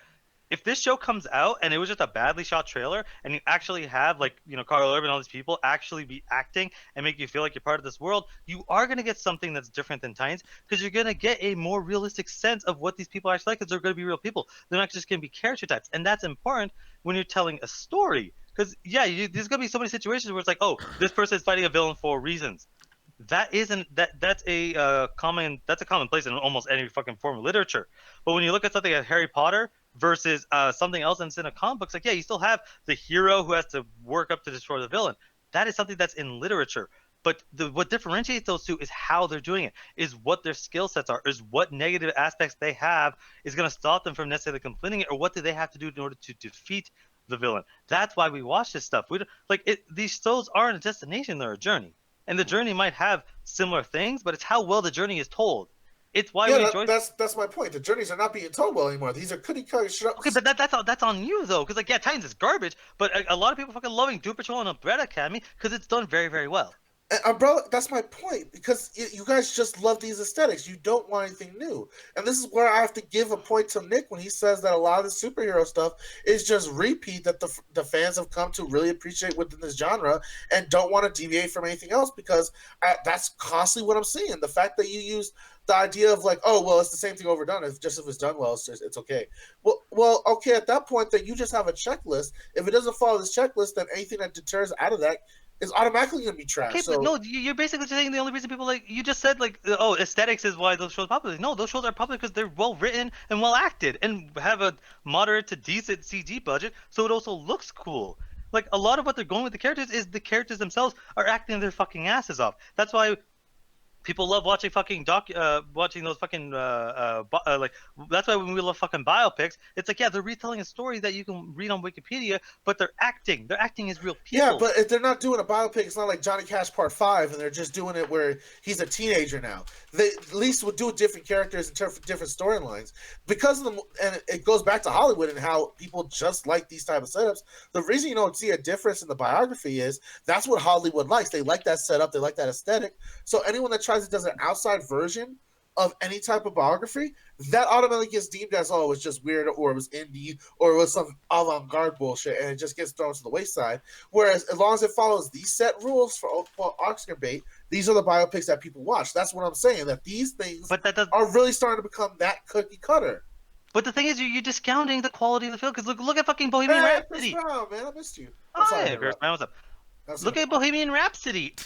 If this show comes out and it was just a badly shot trailer, and you actually have, like, you know, Carl Urban and all these people actually be acting and make you feel like you're part of this world, you are gonna get something that's different than Titans, because you're gonna get a more realistic sense of what these people are actually like, because they're gonna be real people. They're not just gonna be character types, and that's important when you're telling a story. Because there's gonna be so many situations where it's like, oh, this person is fighting a villain for reasons. That's a commonplace in almost any fucking form of literature. But when you look at something like Harry Potter versus something else that's in a comic book, it's like, yeah, you still have the hero who has to work up to destroy the villain. That is something that's in literature. But what differentiates those two is how they're doing it, is what their skill sets are, is what negative aspects they have is going to stop them from necessarily completing it, or what do they have to do in order to defeat the villain. That's why we watch this stuff. These shows aren't a destination; they're a journey, and the journey might have similar things, but it's how well the journey is told. It's why we enjoy. That's my point. The journeys are not being told well anymore. These are cookie cutter shows. Okay, but that's on you though, because like, yeah, Titans is garbage, but a lot of people fucking loving Doom Patrol and Umbrella Academy because it's done very, very well. And Umbrella, that's my point, because you guys just love these aesthetics. You don't want anything new. And this is where I have to give a point to Nick when he says that a lot of the superhero stuff is just repeat that the fans have come to really appreciate within this genre and don't want to deviate from anything else, because that's constantly what I'm seeing. The fact that you use the idea of like, oh, well, it's the same thing overdone. If it's done well, it's okay. Well, okay, at that point, then you just have a checklist. If it doesn't follow this checklist, then anything that deters out of that is automatically going to be trash. Okay, so but no, you're basically saying the only reason people like you just said like oh aesthetics is why those shows are popular. No, those shows are popular because they're well written and well acted and have a moderate to decent CG budget, so it also looks cool. Like a lot of what they're going with the characters is the characters themselves are acting their fucking asses off. That's why people love watching fucking watching those fucking like that's why when we love fucking biopics, it's like yeah they're retelling a story that you can read on Wikipedia, but they're acting as real people. Yeah, but if they're not doing a biopic, it's not like Johnny Cash Part 5, and they're just doing it where he's a teenager now. They at least would do different characters and different storylines because of and it goes back to Hollywood and how people just like these type of setups. The reason you don't see a difference in the biography is that's what Hollywood likes. They like that setup, they like that aesthetic. So anyone that tries to does an outside version of any type of biography, that automatically gets deemed as it was just weird or it was indie or it was some avant-garde bullshit, and it just gets thrown to the wayside. Whereas as long as it follows these set rules for Oscar bait, these are the biopics that people watch. That's what I'm saying, that these things are really starting to become that cookie cutter. But the thing is, you're discounting the quality of the film because look at fucking Bohemian Rhapsody. Chris Brown, man, I missed you. Hi, Chris Brown, what's up? Look at Bohemian Rhapsody.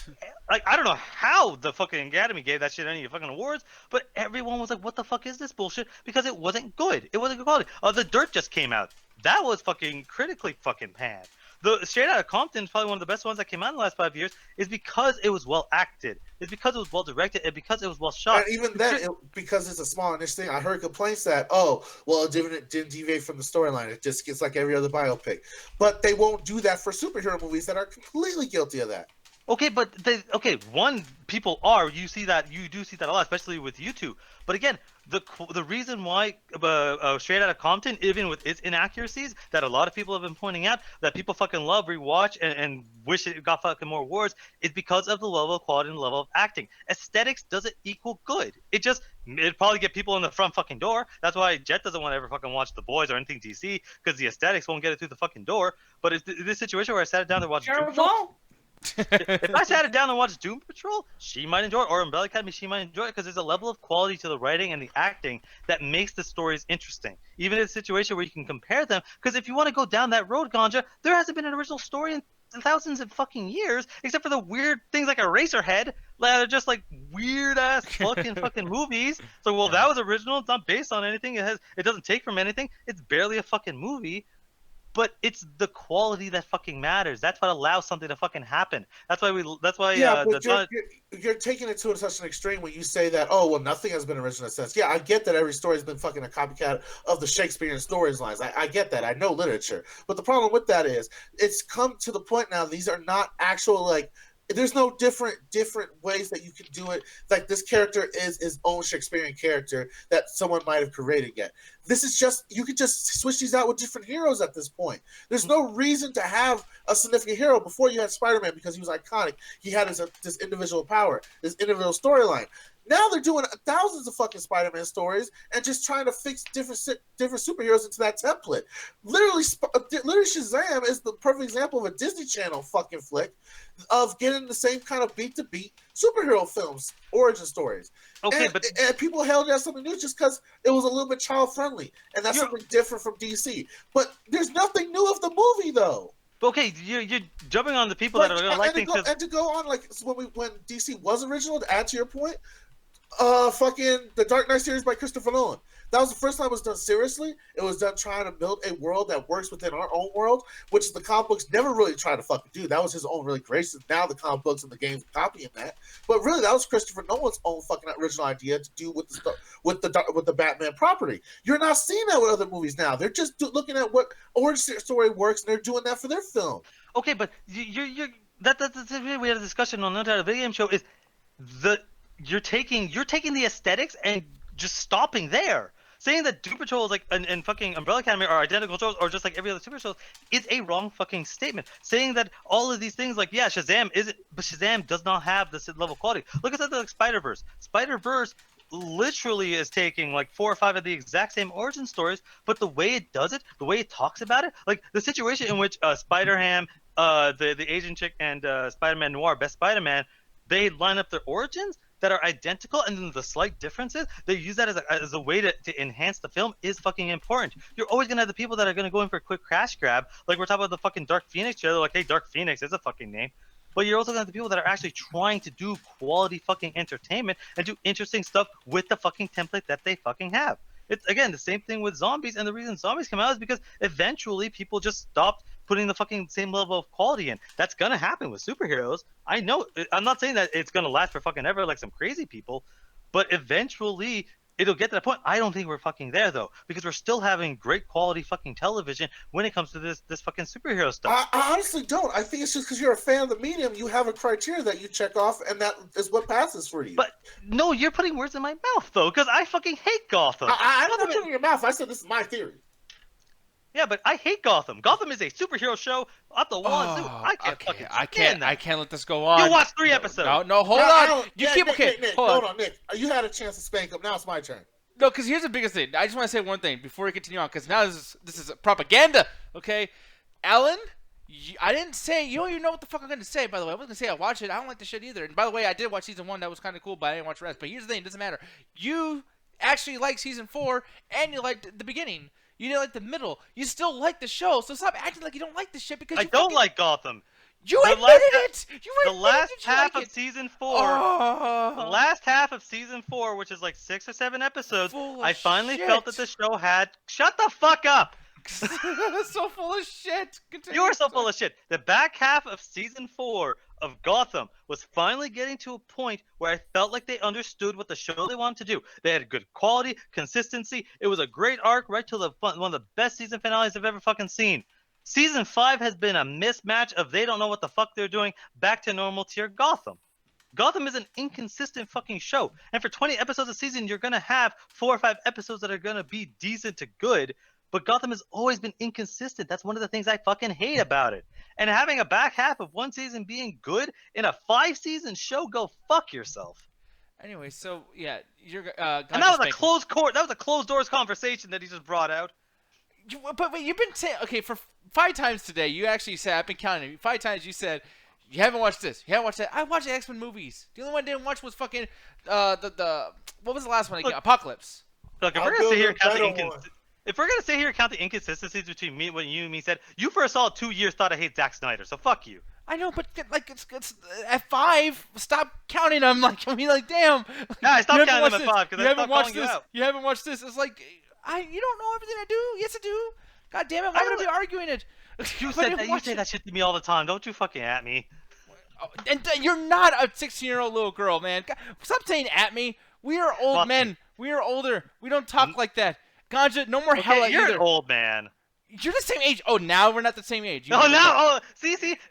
Like, I don't know how the fucking Academy gave that shit any fucking awards, but everyone was like, what the fuck is this bullshit? Because it wasn't good. It wasn't good quality. The Dirt just came out. That was fucking critically fucking panned. The Straight Outta Compton is probably one of the best ones that came out in the last 5 years is because it was well acted. It's because it was well directed and because it was well shot. And even then, because it's a small niche thing, I heard complaints that, oh, well, it didn't deviate from the storyline. It just gets like every other biopic. But they won't do that for superhero movies that are completely guilty of that. Okay, but people are. You do see that a lot, especially with YouTube. But again, the reason why Straight Outta Compton, even with its inaccuracies that a lot of people have been pointing out, that people fucking love, rewatch, and wish it got fucking more awards, is because of the level of quality and the level of acting. Aesthetics doesn't equal good. It'd probably get people in the front fucking door. That's why Jet doesn't want to ever fucking watch The Boys or anything DC, because the aesthetics won't get it through the fucking door. But it's this situation where I sat down to watch Doom Patrol. If I sat it down and watched Doom Patrol, she might enjoy it, or Umbrella Academy, she might enjoy it, because there's a level of quality to the writing and the acting that makes the stories interesting. Even in a situation where you can compare them, because if you want to go down that road, Ganja, there hasn't been an original story in thousands of fucking years, except for the weird things like Eraserhead that are just like weird ass fucking movies. So well, that was original. It's not based on anything. It doesn't take from anything. It's barely a fucking movie. But it's the quality that fucking matters. That's what allows something to fucking happen. That's why. Yeah, but you're taking it to such an extreme when you say that. Oh well, nothing has been original in a sense. Yeah, I get that every story has been fucking a copycat of the Shakespearean storylines. I get that. I know literature, but the problem with that is it's come to the point now. These are not actual like. There's no different ways that you can do it. Like this character is his own Shakespearean character that someone might have created yet. This is just you could just switch these out with different heroes at this point. There's no reason to have a significant hero. Before you had Spider-Man because he was iconic. He had this individual power, this individual storyline. Now they're doing thousands of fucking Spider-Man stories and just trying to fix different superheroes into that template. Literally Shazam is the perfect example of a Disney Channel fucking flick of getting the same kind of beat-to-beat superhero films, origin stories. Okay, and people held it as something new just because it was a little bit child-friendly, and that's something different from DC. But there's nothing new of the movie, though. Okay, you're jumping on the people that are going to like things. And to go on, like when DC was original, to add to your point, fucking the Dark Knight series by Christopher Nolan. That was the first time it was done seriously. It was done trying to build a world that works within our own world, which the comic books never really tried to fucking do. That was his own really creation. Now the comic books and the games are copying that. But really, that was Christopher Nolan's own fucking original idea to do with the Batman property. You're not seeing that with other movies now. They're just looking at what origin story works, and they're doing that for their film. Okay, but that's we had a discussion on another video game show. Is you're taking the aesthetics and just stopping there. Saying that Doom Patrol is like and fucking Umbrella Academy are identical shows or just like every other super show is a wrong fucking statement. Saying that all of these things like Shazam isn't, but Shazam does not have this level of quality. Look at something like Spider-Verse. Spider-Verse literally is taking like 4 or 5 of the exact same origin stories, but the way it does it, the way it talks about it, like the situation in which Spider-Ham, the Asian chick, and Spider-Man Noir, Best Spider-Man, they line up their origins that are identical, and then the slight differences, they use that as a way to enhance the film is fucking important. You're always going to have the people that are going to go in for a quick crash grab, like we're talking about the fucking Dark Phoenix trailer, like, hey, Dark Phoenix is a fucking name. but you're also gonna have the people that are actually trying to do quality fucking entertainment and do interesting stuff with the fucking template that they fucking have. It's again the same thing with zombies, and the reason zombies come out is because eventually people just stopped putting the fucking same level of quality in. That's gonna happen with superheroes. I know. I'm not saying that it's gonna last for fucking ever like some crazy people, but eventually it'll get to that point. I don't think we're fucking there though, because we're still having great quality fucking television when it comes to this fucking superhero stuff. I honestly don't. I think it's just because you're a fan of the medium, you have a criteria that you check off, and that is what passes for you. But no, you're putting words in my mouth though, because I fucking hate Gotham. I don't put it in your mouth. I said this is my theory. Yeah, but I hate Gotham. Gotham is a superhero show up the wall. Dude, I can't fucking stand that. I can't let this go on. You watched 3 episodes. No, hold on. You keep Nick, hold on, Nick. You had a chance to spank him. Now it's my turn. No, because here's the biggest thing. I just want to say one thing before we continue on, because now this is propaganda, okay? Alan, I didn't say, you don't even know what the fuck I'm going to say, by the way. I wasn't going to say I watched it. I don't like the shit either. And by the way, I did watch season 1. That was kind of cool, but I didn't watch the rest. But here's the thing. It doesn't matter. You actually like season 4, and you liked the beginning. You didn't like the middle. You still like the show, so stop acting like you don't like the shit because I don't like Gotham. You admitted it. The last half of season 4. The last half of season 4, which is like 6 or 7 episodes, I finally felt that the show had. Shut the fuck up. So full of shit. You are so full of shit. The back half of season 4 of Gotham was finally getting to a point where I felt like they understood what the show they wanted to do. They had good quality, consistency. It was a great arc right to the one of the best season finales I've ever fucking seen. Season 5 has been a mismatch of they don't know what the fuck they're doing back to normal tier Gotham. Gotham is an inconsistent fucking show. And for 20 episodes a season, you're going to have 4 or 5 episodes that are going to be decent to good. But Gotham has always been inconsistent. That's one of the things I fucking hate about it. And having a back half of one season being good in a 5-season show, go fuck yourself. Anyway, so yeah, you're. And that was a closed court. That was a closed doors conversation that he just brought out. But you've been saying, okay, for 5 times today, you actually said, I've been counting. 5 times you said, you haven't watched this, you haven't watched that. I watched the X-Men movies. The only one I didn't watch was fucking what was the last one again? Apocalypse. Look, if we're gonna sit here and count the inconsistencies between me, what you and me said, you for a solid 2 years thought I hate Zack Snyder, so fuck you. I know, but like it's at 5. Stop counting them. Like I mean, like damn. Yeah, I stopped counting them at 5 because I stopped calling you out. You haven't watched this. It's like you don't know everything I do. Yes, I do. God damn it! Why would I be arguing it? You say that shit to me all the time. Don't you fucking at me. And you're not a 16-year-old little girl, man. God, stop saying at me. We are old men. We are older. We don't talk like that. Ganja, no more hella you're either. An old man. You're the same age. Oh, now we're not the same age. See.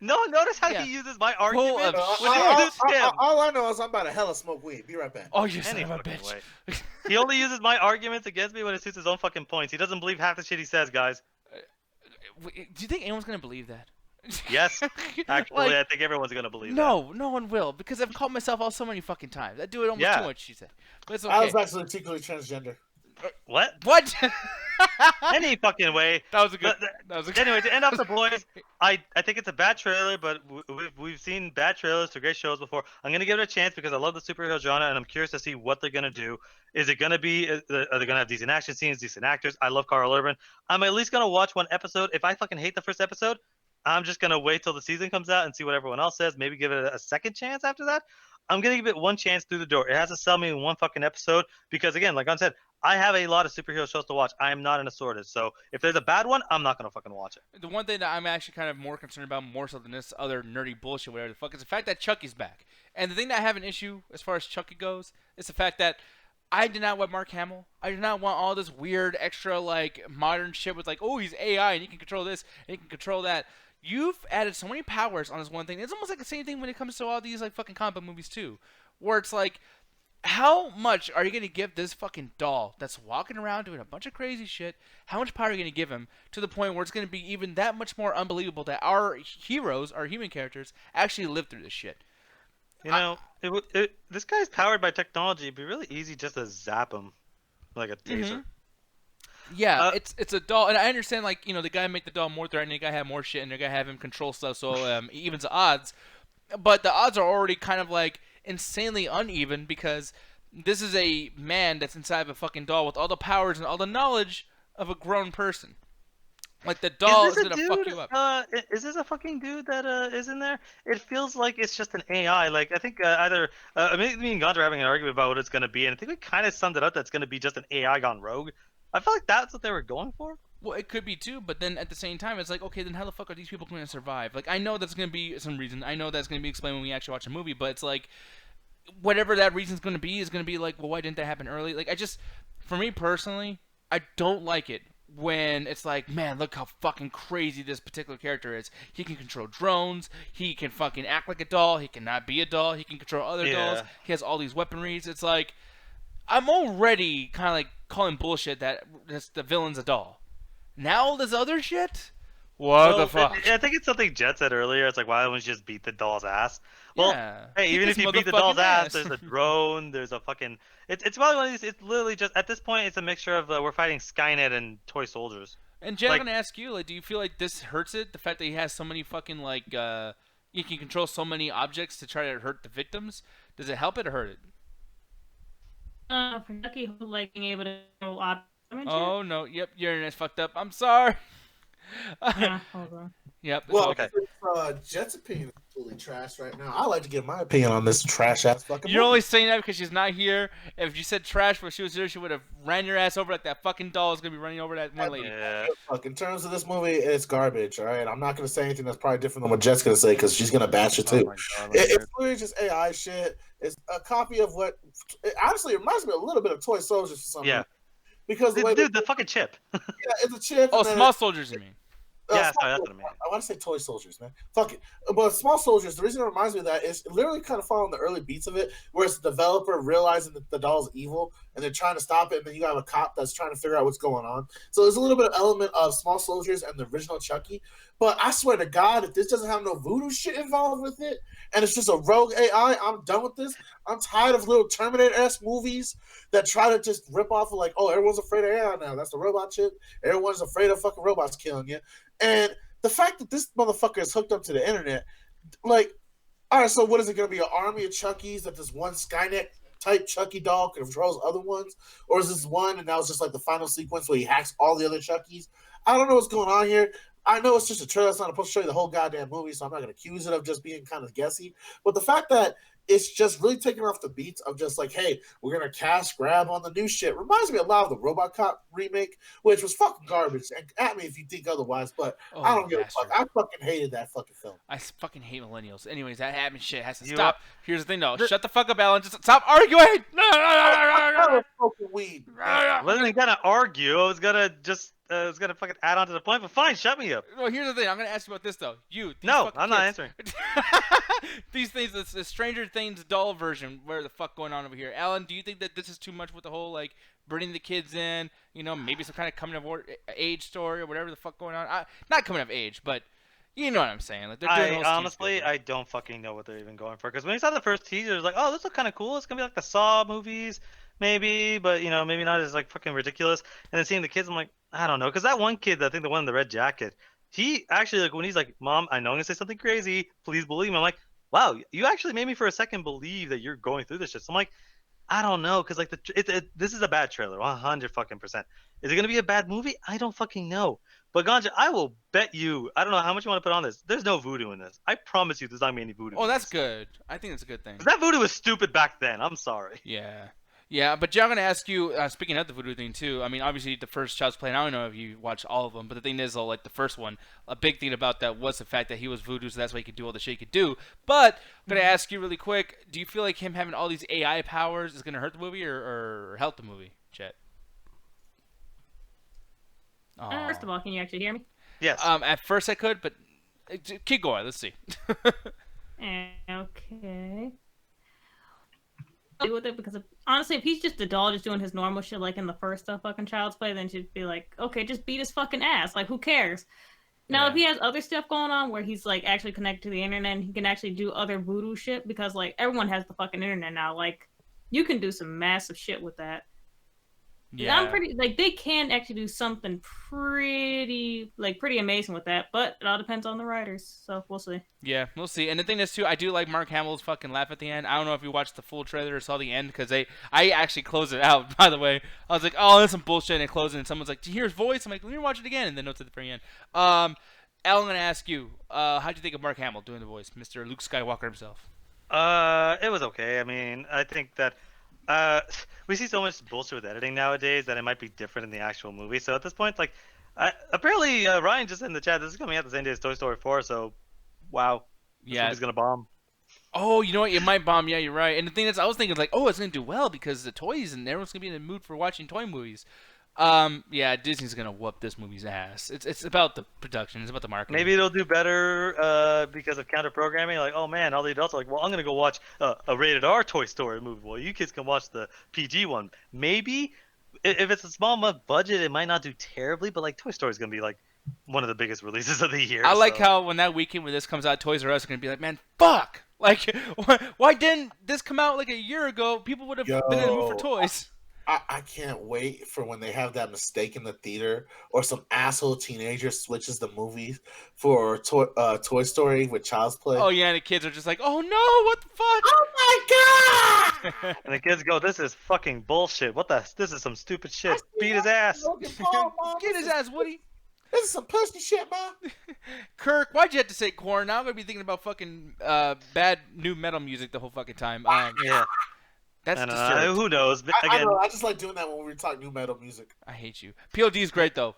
No, notice how he uses my argument. All I know is I'm about to hella smoke weed. Be right back. Oh, you son of a bitch. He only uses my arguments against me when it suits his own fucking points. He doesn't believe half the shit he says, guys. Do you think anyone's gonna believe that? Yes. Actually, I think everyone's gonna believe that. No one will, because I've called myself out so many fucking times. I do it almost too much, she said. But it's okay. I was actually particularly transgender. What? Any fucking way. That was a good. Anyway, to end off the boys, I think it's a bad trailer, but we've seen bad trailers to great shows before. I'm gonna give it a chance because I love the superhero genre, and I'm curious to see what they're gonna do. Is it gonna be? Are they gonna have decent action scenes, decent actors? I love Carl Urban. I'm at least gonna watch one episode. If I fucking hate the first episode, I'm just gonna wait till the season comes out and see what everyone else says. Maybe give it a second chance after that. I'm gonna give it one chance through the door. It has to sell me in one fucking episode because, again, like I said, I have a lot of superhero shows to watch. I am not an assorted. So if there's a bad one, I'm not gonna fucking watch it. The one thing that I'm actually kind of more concerned about, more so than this other nerdy bullshit, whatever the fuck, is the fact that Chucky's back. And the thing that I have an issue as far as Chucky goes is the fact that I did not want Mark Hamill. I did not want all this weird extra like modern shit with like, oh, he's AI and he can control this and he can control that. You've added so many powers on this one thing. It's almost like the same thing when it comes to all these like fucking comic book movies too, where it's like, how much are you going to give this fucking doll that's walking around doing a bunch of crazy shit? How much power are you going to give him to the point where it's going to be even that much more unbelievable that our heroes, our human characters, actually live through this shit? You know, this guy's powered by technology. It'd be really easy just to zap him like a taser. Mm-hmm. Yeah, it's a doll, and I understand, like, you know, the guy make the doll more threatening, the guy have more shit, and the guy have him control stuff, so it evens the odds. But the odds are already kind of, like, insanely uneven, because this is a man that's inside of a fucking doll with all the powers and all the knowledge of a grown person. Like the doll Is is this a gonna dude? fuck you up. Is this a fucking dude that is in there? It feels like it's just an AI. Like I think either me and Gunter are having an argument about what it's gonna be, and I think we kind of summed it up. That's gonna be just an AI gone rogue. I feel like that's what they were going for. Well, it could be too, but then at the same time, it's like, okay, then how the fuck are these people going to survive? Like, I know that's going to be some reason. I know that's going to be explained when we actually watch a movie, but it's like, whatever that reason's going to be like, well, why didn't that happen early? Like, for me personally, I don't like it when it's like, man, look how fucking crazy this particular character is. He can control drones. He can fucking act like a doll. He cannot be a doll. He can control other dolls. He has all these weaponries. It's like, I'm already kind of like calling bullshit that the villain's a doll. Now all this other shit? What the fuck? I think it's something Jet said earlier. It's like, why don't we just beat the doll's ass? Well, Yeah. hey, even if you beat the doll's ass, there's a drone, there's a fucking... It's probably one of these... It's literally just... At this point, it's a mixture of we're fighting Skynet and toy soldiers. And Jet, I'm gonna ask you, like, do you feel like this hurts it? The fact that he has so many fucking, like, he can control so many objects to try to hurt the victims? Does it help it or hurt it? For Ducky, like being able to control Oh no! Yep, your internet's fucked up. I'm sorry. Yeah, hold on. Yep. Well, okay. Jet's opinion is completely trash right now. I like to give my opinion on this trash ass fucking. You're movie. only saying that because she's not here. If you said trash when she was here, she would have ran your ass over like that fucking doll is gonna be running over that one lady. Yeah. Look, in terms of this movie, it's garbage. All right, I'm not gonna say anything that's probably different than what Jet's gonna say because she's gonna bash it too. Oh my God, It's literally just AI shit. It's a copy of what. Honestly, it reminds me a little bit of Toy Soldiers for some reason. Because the way Dude, the fucking chip. yeah, it's a chip. Oh, Small Soldiers, you mean? Yeah, sorry, that's what I mean. I want to say Toy Soldiers, man. Fuck it. But Small Soldiers, the reason it reminds me of that is literally kind of following the early beats of it, where it's the developer realizing that the doll's evil and they're trying to stop it, and then you have a cop that's trying to figure out what's going on. So there's a little bit of element of Small Soldiers and the original Chucky. But I swear to God, if this doesn't have no voodoo shit involved with it, and it's just a rogue AI, I'm done with this. I'm tired of little Terminator-esque movies that try to just rip off of like, oh, everyone's afraid of AI now. That's the robot chip. Everyone's afraid of fucking robots killing you. And the fact that this motherfucker is hooked up to the internet, like, all right, so what is it going to be, an army of Chuckies that this one Skynet-type Chucky doll controls other ones? Or is this one and that was just like the final sequence where he hacks all the other Chuckies? I don't know what's going on here. I know it's just a trailer. It's not supposed to show you the whole goddamn movie, so I'm not going to accuse it of just being kind of guessy. But the fact that it's just really taking off the beats of just like, hey, we're going to cash grab on the new shit reminds me a lot of the RoboCop remake, which was fucking garbage. And at me if you think otherwise, but I don't give a fuck. I fucking hated that fucking film. I fucking hate millennials. Anyways, that happening shit has to stop. Here's the thing, though. Shut the fuck up, Alan. Just stop arguing. No, fucking weed. I wasn't gonna argue. I was gonna just fucking add on to the point. But fine, shut me up. Well, here's the thing. I'm gonna ask you about this though. No, I'm not answering. These things, the Stranger Things doll version. Where the fuck going on over here, Alan? Do you think that this is too much with the whole like bringing the kids in? You know, maybe some kind of coming of age story or whatever the fuck going on. Not coming of age, but you know what I'm saying. Like they're doing honestly, I don't fucking know what they're even going for. Because when you saw the first teaser, it was like, oh, this looks kind of cool. It's gonna be like the Saw movies, maybe, but you know, maybe not as like fucking ridiculous. And then seeing the kids, I'm like, I don't know, because that one kid, I think the one in the red jacket, he actually like when he's like, Mom, I know I'm gonna say something crazy. Please believe me. I'm like, wow, you actually made me for a second believe that you're going through this shit. So I'm like, I don't know, because like this is a bad trailer, 100 fucking %. Is it gonna be a bad movie? I don't fucking know. But Ganja, I will bet you, I don't know how much you want to put on this. There's no voodoo in this. I promise you, there's not gonna be any voodoo. Oh, that's good. I think that's a good thing. That voodoo was stupid back then. I'm sorry. Yeah, but Joe, I'm gonna ask you. Speaking of the voodoo thing too, I mean, obviously the first Child's Play. I don't know if you watched all of them, but the thing is, though, like the first one, a big thing about that was the fact that he was voodoo, so that's why he could do all the shit he could do. But I'm gonna ask you really quick: do you feel like him having all these AI powers is gonna hurt the movie or help the movie, Chet? First of all, can you actually hear me? Yes. At first I could, but keep going. Let's see. Okay. With it because honestly, if he's just a doll just doing his normal shit like in the first fucking Child's Play, then she'd be like, okay, just beat his fucking ass. Like, who cares? Now, if he has other stuff going on where he's like actually connected to the internet and he can actually do other voodoo shit, because like everyone has the fucking internet now, like you can do some massive shit with that. Yeah. I'm pretty like they can actually do something pretty amazing with that, but it all depends on the writers. So we'll see. Yeah, we'll see. And the thing is too, I do like Mark Hamill's fucking laugh at the end. I don't know if you watched the full trailer or saw the end because I actually closed it out. By the way, I was like, oh, that's some bullshit, and it closed it. And someone's like, do you hear his voice? I'm like, let me watch it again, and then notes at the very end. Al, I'm gonna ask you, how'd you think of Mark Hamill doing the voice, Mr. Luke Skywalker himself? It was okay. I mean, I think that we see so much bullshit with editing nowadays that it might be different in the actual movie. So at this point, like, apparently Ryan just said in the chat this is coming out the same day as Toy Story 4. So, wow, this Yeah. movie's gonna bomb. Oh, you know what? It might bomb. Yeah, you're right. And the thing is, I was thinking like, oh, it's gonna do well because the toys and everyone's gonna be in the mood for watching toy movies. Yeah, Disney's gonna whoop this movie's ass. It's about the production. It's about the marketing. Maybe it'll do better because of counter programming. Like, oh man, all the adults are like, well, I'm gonna go watch a rated R Toy Story movie. Well, you kids can watch the PG one. Maybe if it's a small enough budget, it might not do terribly. But like, Toy Story is gonna be like one of the biggest releases of the year. I like so. how when that weekend when this comes out, Toys R Us are gonna be like, man, fuck. Like, why didn't this come out like a year ago? People would have been in the mood for toys. I can't wait for when they have that mistake in the theater or some asshole teenager switches the movies for Toy Story with Child's Play. Oh yeah, and the kids are just like, oh no, what the fuck? Oh my god! And the kids go, "This is fucking bullshit. What the? This is some stupid shit. Beat his ass." Logan Paul, Mom. Get his ass, Woody. This is some pussy shit, man. Kirk, why'd you have to say corn? Now I'm gonna be thinking about fucking bad new metal music the whole fucking time. Yeah. That's And, disturbing. who knows? But I again, don't know, I just like doing that when we talk new metal music. I hate you. POD is great though.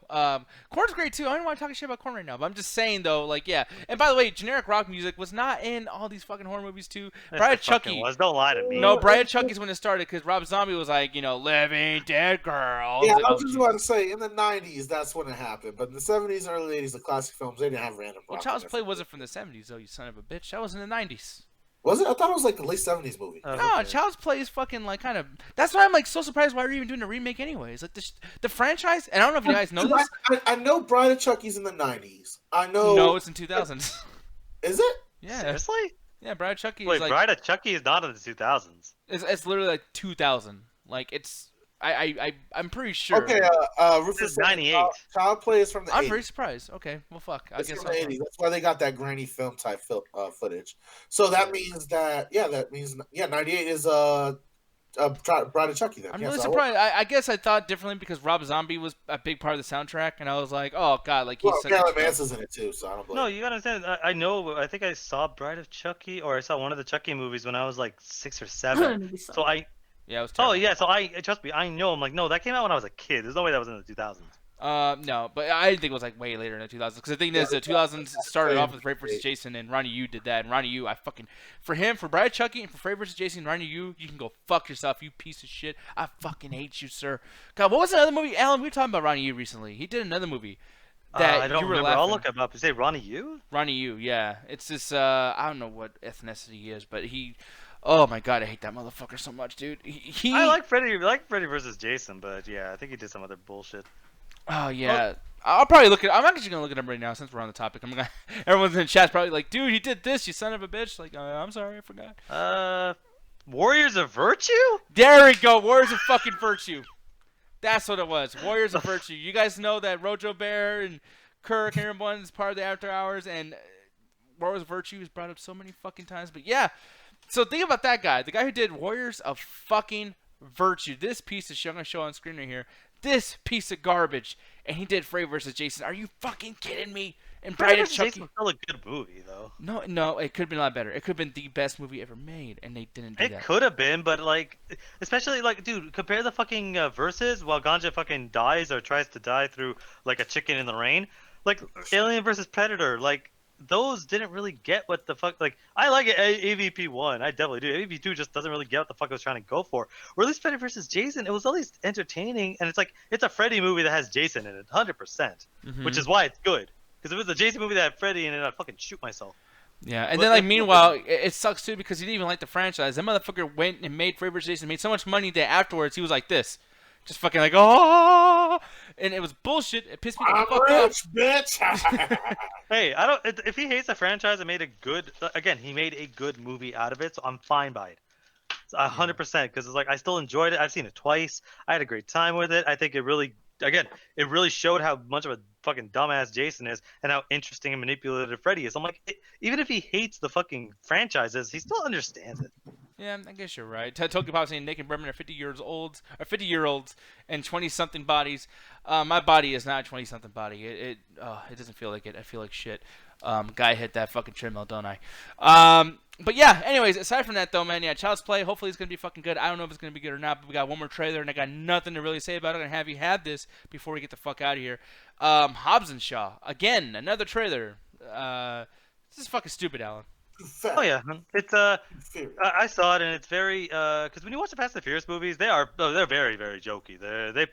Corn's great too. I don't want to talk shit about Corn right now, but I'm just saying though, like yeah. And by the way, generic rock music was not in all these fucking horror movies too. Bride of Chucky. was. Don't lie to me. No, Bride of Chucky's when it started because Rob Zombie was like, you know, living dead girls. Yeah, And- I was just about to say, in the 90s, that's when it happened. But in the 70s, early 80s, the classic films, they didn't have random well, rock Child's in Play there. wasn't from the 70s though, you son of a bitch. That was in the 90s. Was it? I thought it was like the late 70s movie. No, Okay. Child's Play is fucking like kind of. That's why I'm like so surprised why we're even doing a remake anyways. Like the franchise, and I don't know if you guys know this. I know Bride of Chucky's in the 90s. I know. No, it's in 2000s. Is it? Yeah, Seriously? yeah. Bride of Chucky Wait, is like Bride of Chucky is not in the 2000s. it's literally like 2000. Like it's I'm pretty sure. Okay, Rufus It's said, 98. Child Play is from the I'm 80s. very surprised. Okay, well fuck. I It's guess from I'll the 80s. That's why they got that grainy film type footage. So that means that 98 is Bride of Chucky then. I'm Yeah, really so surprised. I guess I thought differently because Rob Zombie was a big part of the soundtrack, and I was like, oh god, like he's Well, such Carolyn a- Manson's in it too, so I don't blame No, you. you gotta understand. I know. I think I saw Bride of Chucky, or I saw one of the Chucky movies when I was like 6 or 7. So I. Yeah, it was Oh terrible. yeah. So trust me. I know. I'm like, no, that came out when I was a kid. There's no way that was in the 2000s. No, but I think it was like way later in the 2000s. Because the thing is, the 2000s started off with Freddy vs. Jason, and Ronnie Yu did that. And Ronnie Yu, for Bride of Chucky and for Freddy vs. Jason, Ronnie Yu, you can go fuck yourself, you piece of shit. I fucking hate you, sir. God, what was another movie? Alan, we were talking about Ronnie Yu recently. He did another movie that I don't you were remember. laughing. I'll look him up. You say Ronnie Yu? Ronnie Yu, yeah. It's this, I don't know what ethnicity he is, but he. Oh my god, I hate that motherfucker so much, dude. He I like Freddy versus Jason, but yeah, I think he did some other bullshit. Oh yeah, I'll probably look at. I'm actually gonna look at him right now since we're on the topic. I'm gonna. Everyone's in the chat's probably like, dude, he did this, you son of a bitch. Like, I'm sorry, I forgot. Warriors of Virtue? There we go. Warriors of fucking Virtue. That's what it was. Warriors of Virtue. You guys know that Rojo Bear and Kirk and everyone is part of the After Hours, and Warriors of Virtue is brought up so many fucking times. But yeah, so think about that guy. The guy who did Warriors of fucking Virtue. This piece of shit I'm gonna show on screen right here. This piece of garbage. And he did Freddy vs. Jason. Are you fucking kidding me? And Bride of Chucky. Jason's still a good movie, though. No, it could have been a lot better. It could have been the best movie ever made, and they didn't do It that. could have been, but like, especially like, dude, compare the fucking verses while Ganja fucking dies or tries to die through like a chicken in the rain. Like Alien versus Predator, like those didn't really get what the fuck. Like I like it, AVP 1, I definitely do. AVP 2 just doesn't really get what the fuck I was trying to go for. Or at least Freddy versus Jason, it was at least entertaining, and it's like it's a Freddy movie that has Jason in it, 100%, which is why it's good. Because if it was a Jason movie that had Freddy in it, I'd fucking shoot myself. Yeah, and But then like it- meanwhile, it sucks too because he didn't even like the franchise. That motherfucker went and made Freddy vs. Jason, made so much money that afterwards he was like this, just fucking like oh, and it was bullshit. It pissed me the I'm fuck off. rich, bitch. Hey, I don't. If he hates the franchise and made a good, again, he made a good movie out of it, so I'm fine by it. 100%, because it's like I still enjoyed it. I've seen it twice. I had a great time with it. I think it really, again, it really showed how much of a fucking dumbass Jason is and how interesting and manipulative Freddy is. I'm like, even if he hates the fucking franchises, he still understands it. Yeah, I guess you're right. Tokyo Pop saying Nick and Brennan are 50-year-olds and 20-something bodies. My body is not a 20-something body. It doesn't feel like it. I feel like shit. Guy hit that fucking treadmill, don't I? But yeah, anyways, aside from that though, man, yeah, Child's Play, hopefully it's going to be fucking good. I don't know if it's going to be good or not, but we got one more trailer, and I got nothing to really say about it. I'm going to have you have this before we get the fuck out of here. Hobbs and Shaw. Again, another trailer. This is fucking stupid, Alan. Oh yeah, it's I saw it, and it's very because when you watch the Fast and Furious movies, they're very, very jokey.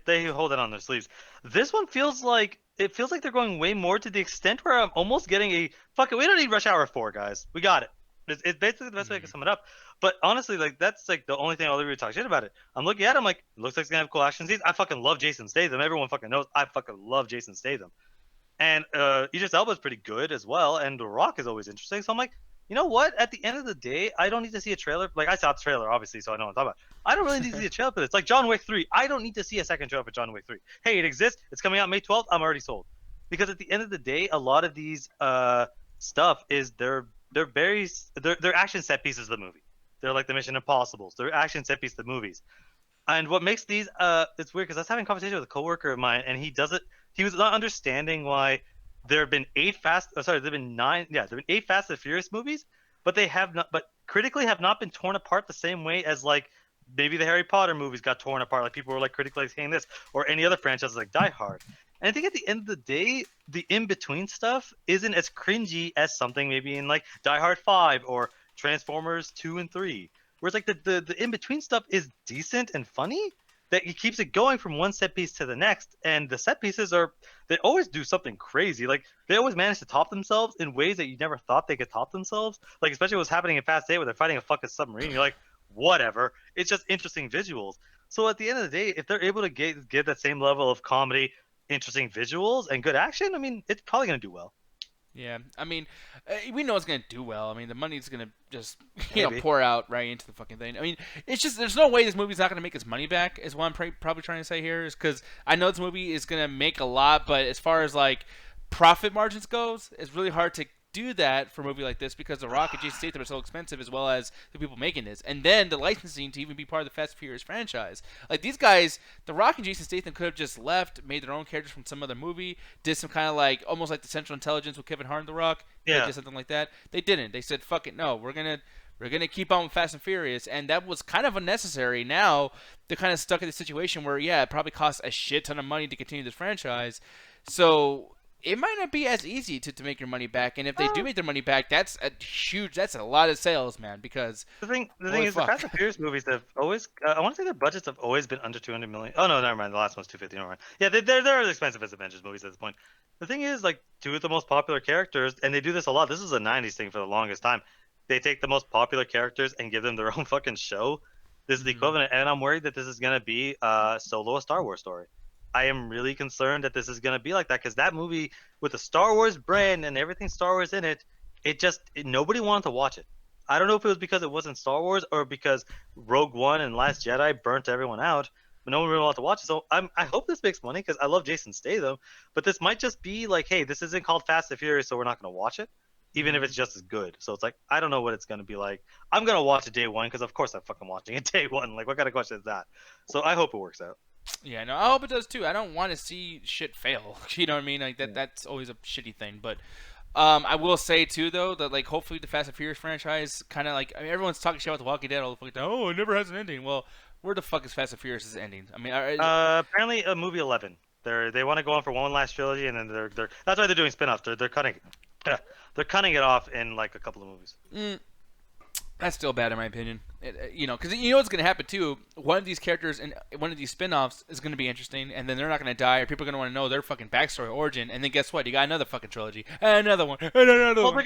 They hold it on their sleeves. This one feels like they're going way more to the extent where I'm almost getting a fuck it. We don't need Rush Hour 4, guys. We got it. It's basically the best way I can sum it up. But honestly, like that's like the only thing I'll ever talk shit about it. I'm looking at it, I'm like, it looks like it's gonna have cool action scenes. I fucking love Jason Statham. Everyone fucking knows I fucking love Jason Statham. And Idris Elba's pretty good as well, and The Rock is always interesting. So I'm like, you know what? At the end of the day, I don't need to see a trailer. Like, I saw the trailer, obviously, so I know what I'm talking about. I don't really need to see a trailer for this. It's like John Wick 3. I don't need to see a second trailer for John Wick 3. Hey, it exists. It's coming out May 12th. I'm already sold. Because at the end of the day, a lot of these stuff is they're action set pieces of the movie. They're like the Mission Impossibles. They're action set pieces of the movies. And what makes these it's weird because I was having a conversation with a coworker of mine, and he was not understanding why there have been 8 Fast and Furious movies, but they have not, but critically have not been torn apart the same way as like maybe the Harry Potter movies got torn apart. Like people were like critically saying this, or any other franchises like Die Hard. And I think at the end of the day, the in-between stuff isn't as cringy as something maybe in like Die Hard 5 or Transformers 2 and 3. Whereas like the in-between stuff is decent and funny, that it keeps it going from one set piece to the next. And the set pieces they always do something crazy. Like they always manage to top themselves in ways that you never thought they could top themselves. Like especially what's happening in Fast 8 where they're fighting a fucking submarine. You're like, whatever. It's just interesting visuals. So at the end of the day, if they're able to get that same level of comedy, interesting visuals, and good action, I mean, it's probably going to do well. Yeah, I mean, we know it's going to do well. I mean, the money's going to just, Maybe. pour out right into the fucking thing. I mean, it's just, there's no way this movie's not going to make its money back, is what I'm probably trying to say here, is because I know this movie is going to make a lot, but as far as, like, profit margins goes, it's really hard to do that for a movie like this because The Rock and Jason Statham are so expensive, as well as the people making this, and then the licensing to even be part of the Fast and Furious franchise. Like these guys, The Rock and Jason Statham could have just left, made their own characters from some other movie, did some kind of like almost like the Central Intelligence with Kevin Hart and The Rock, did something like that. They didn't. They said, "Fuck it, no, we're gonna keep on with Fast and Furious," and that was kind of unnecessary. Now they're kind of stuck in the situation where it probably costs a shit ton of money to continue this franchise, so it might not be as easy to make your money back. And if they do make their money back, that's a lot of sales, man. Because the thing is, the Fast and Furious movies have always, I want to say their budgets have always been under 200 million. Oh no, never mind. The last one's 250. Never mind. Yeah, they're as expensive as Avengers movies at this point. The thing is, like, two of the most popular characters, and they do this a lot. This is a 90s thing for the longest time. They take the most popular characters and give them their own fucking show. This is the equivalent, and I'm worried that this is gonna be Solo, a Star Wars story. I am really concerned that this is going to be like that, because that movie with the Star Wars brand and everything Star Wars in it, nobody wanted to watch it. I don't know if it was because it wasn't Star Wars or because Rogue One and Last Jedi burnt everyone out, but no one really wanted to watch it. So I hope this makes money because I love Jason Statham, but this might just be like, hey, this isn't called Fast and Furious, so we're not going to watch it, even if it's just as good. So it's like, I don't know what it's going to be like. I'm going to watch it day one because of course I'm fucking watching it day one. Like, what kind of question is that? So I hope it works out. Yeah, no, I hope it does too. I don't want to see shit fail. You know what I mean? Like that's always a shitty thing. But I will say too, though, that like hopefully the Fast and Furious franchise kind of like, I mean, everyone's talking shit about The Walking Dead all the fucking time. Oh, it never has an ending. Well, where the fuck is Fast and Furious' ending? I mean, apparently movie 11. They want to go on for one last trilogy, and then they're that's why they're doing spin-offs. They're cutting it off in like a couple of movies. That's still bad in my opinion. Because you know what's going to happen too. One of these characters in one of these spin-offs is going to be interesting, and then they're not going to die, or people are going to want to know their fucking backstory, origin, and then guess what? You got another fucking trilogy, and another one, and another one.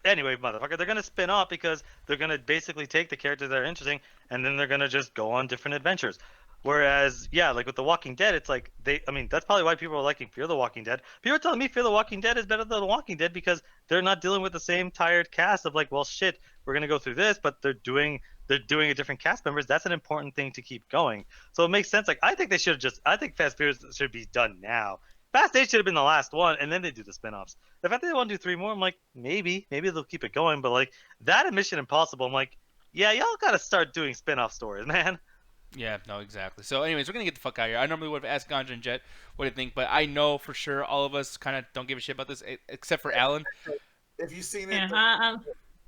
Anyway, motherfucker, they're going to spin off because they're going to basically take the characters that are interesting, and then they're going to just go on different adventures. Whereas, yeah, like with The Walking Dead, it's like I mean, that's probably why people are liking Fear the Walking Dead. People are telling me Fear the Walking Dead is better than The Walking Dead because they're not dealing with the same tired cast of like, well, shit, we're gonna go through this, but they're doing a different cast members. That's an important thing to keep going. So it makes sense. Like, I think they should have I think Fast Furious should be done now. Fast 8 should have been the last one, and then they do the spinoffs. The fact that they want to do 3 more, I'm like, maybe they'll keep it going. But like that and Mission Impossible, I'm like, yeah, y'all gotta start doing spinoff stories, man. Yeah, no, exactly. So, anyways, we're gonna get the fuck out of here. I normally would have asked Ganja and Jet what they think, but I know for sure all of us kind of don't give a shit about this, except for Alan. If you've seen it, Yeah,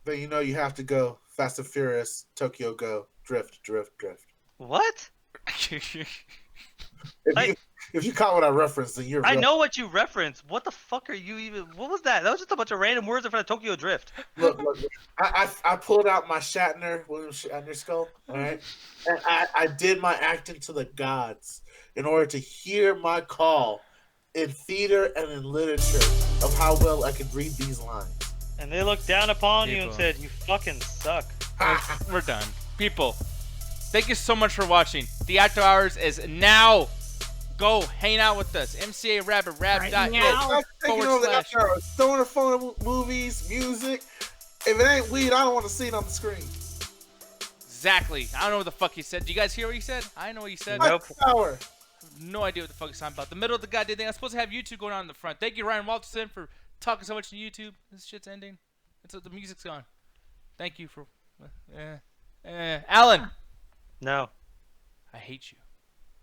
then you know you have to go Fast and Furious, Tokyo Go, Drift. What? If you caught what I referenced, then you're. I know what you referenced. What the fuck are you even? What was that? That was just a bunch of random words in front of Tokyo Drift. Look. I pulled out my William Shatner skull, all right, and I did my acting to the gods in order to hear my call in theater and in literature of how well I could read these lines. And they looked down upon you and People. said, "You fucking suck." We're done. People, thank you so much for watching. The After Hours is now. Go hang out with us. MCA Rabbit Right Rap.it now. Taking over the / after hours, throwing a phone at movies, music. If it ain't weed, I don't want to see it on the screen. Exactly. I don't know what the fuck he said. Do you guys hear what he said? I know what he said. Nope. Hour. No idea what the fuck he's talking about. The middle of the goddamn thing. I'm supposed to have YouTube going on in the front. Thank you, Ryan Walterson, for talking so much on YouTube. This shit's ending. The music's gone. Thank you for. Alan, No. I hate you.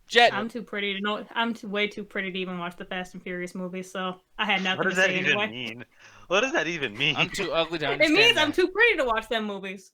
Jet. I'm too pretty to know. I'm way too pretty to even watch the Fast and Furious movies, so I had nothing What to does that say even anyway. mean? What does that even mean? I'm too ugly to It understand means that. I'm too pretty to watch them movies.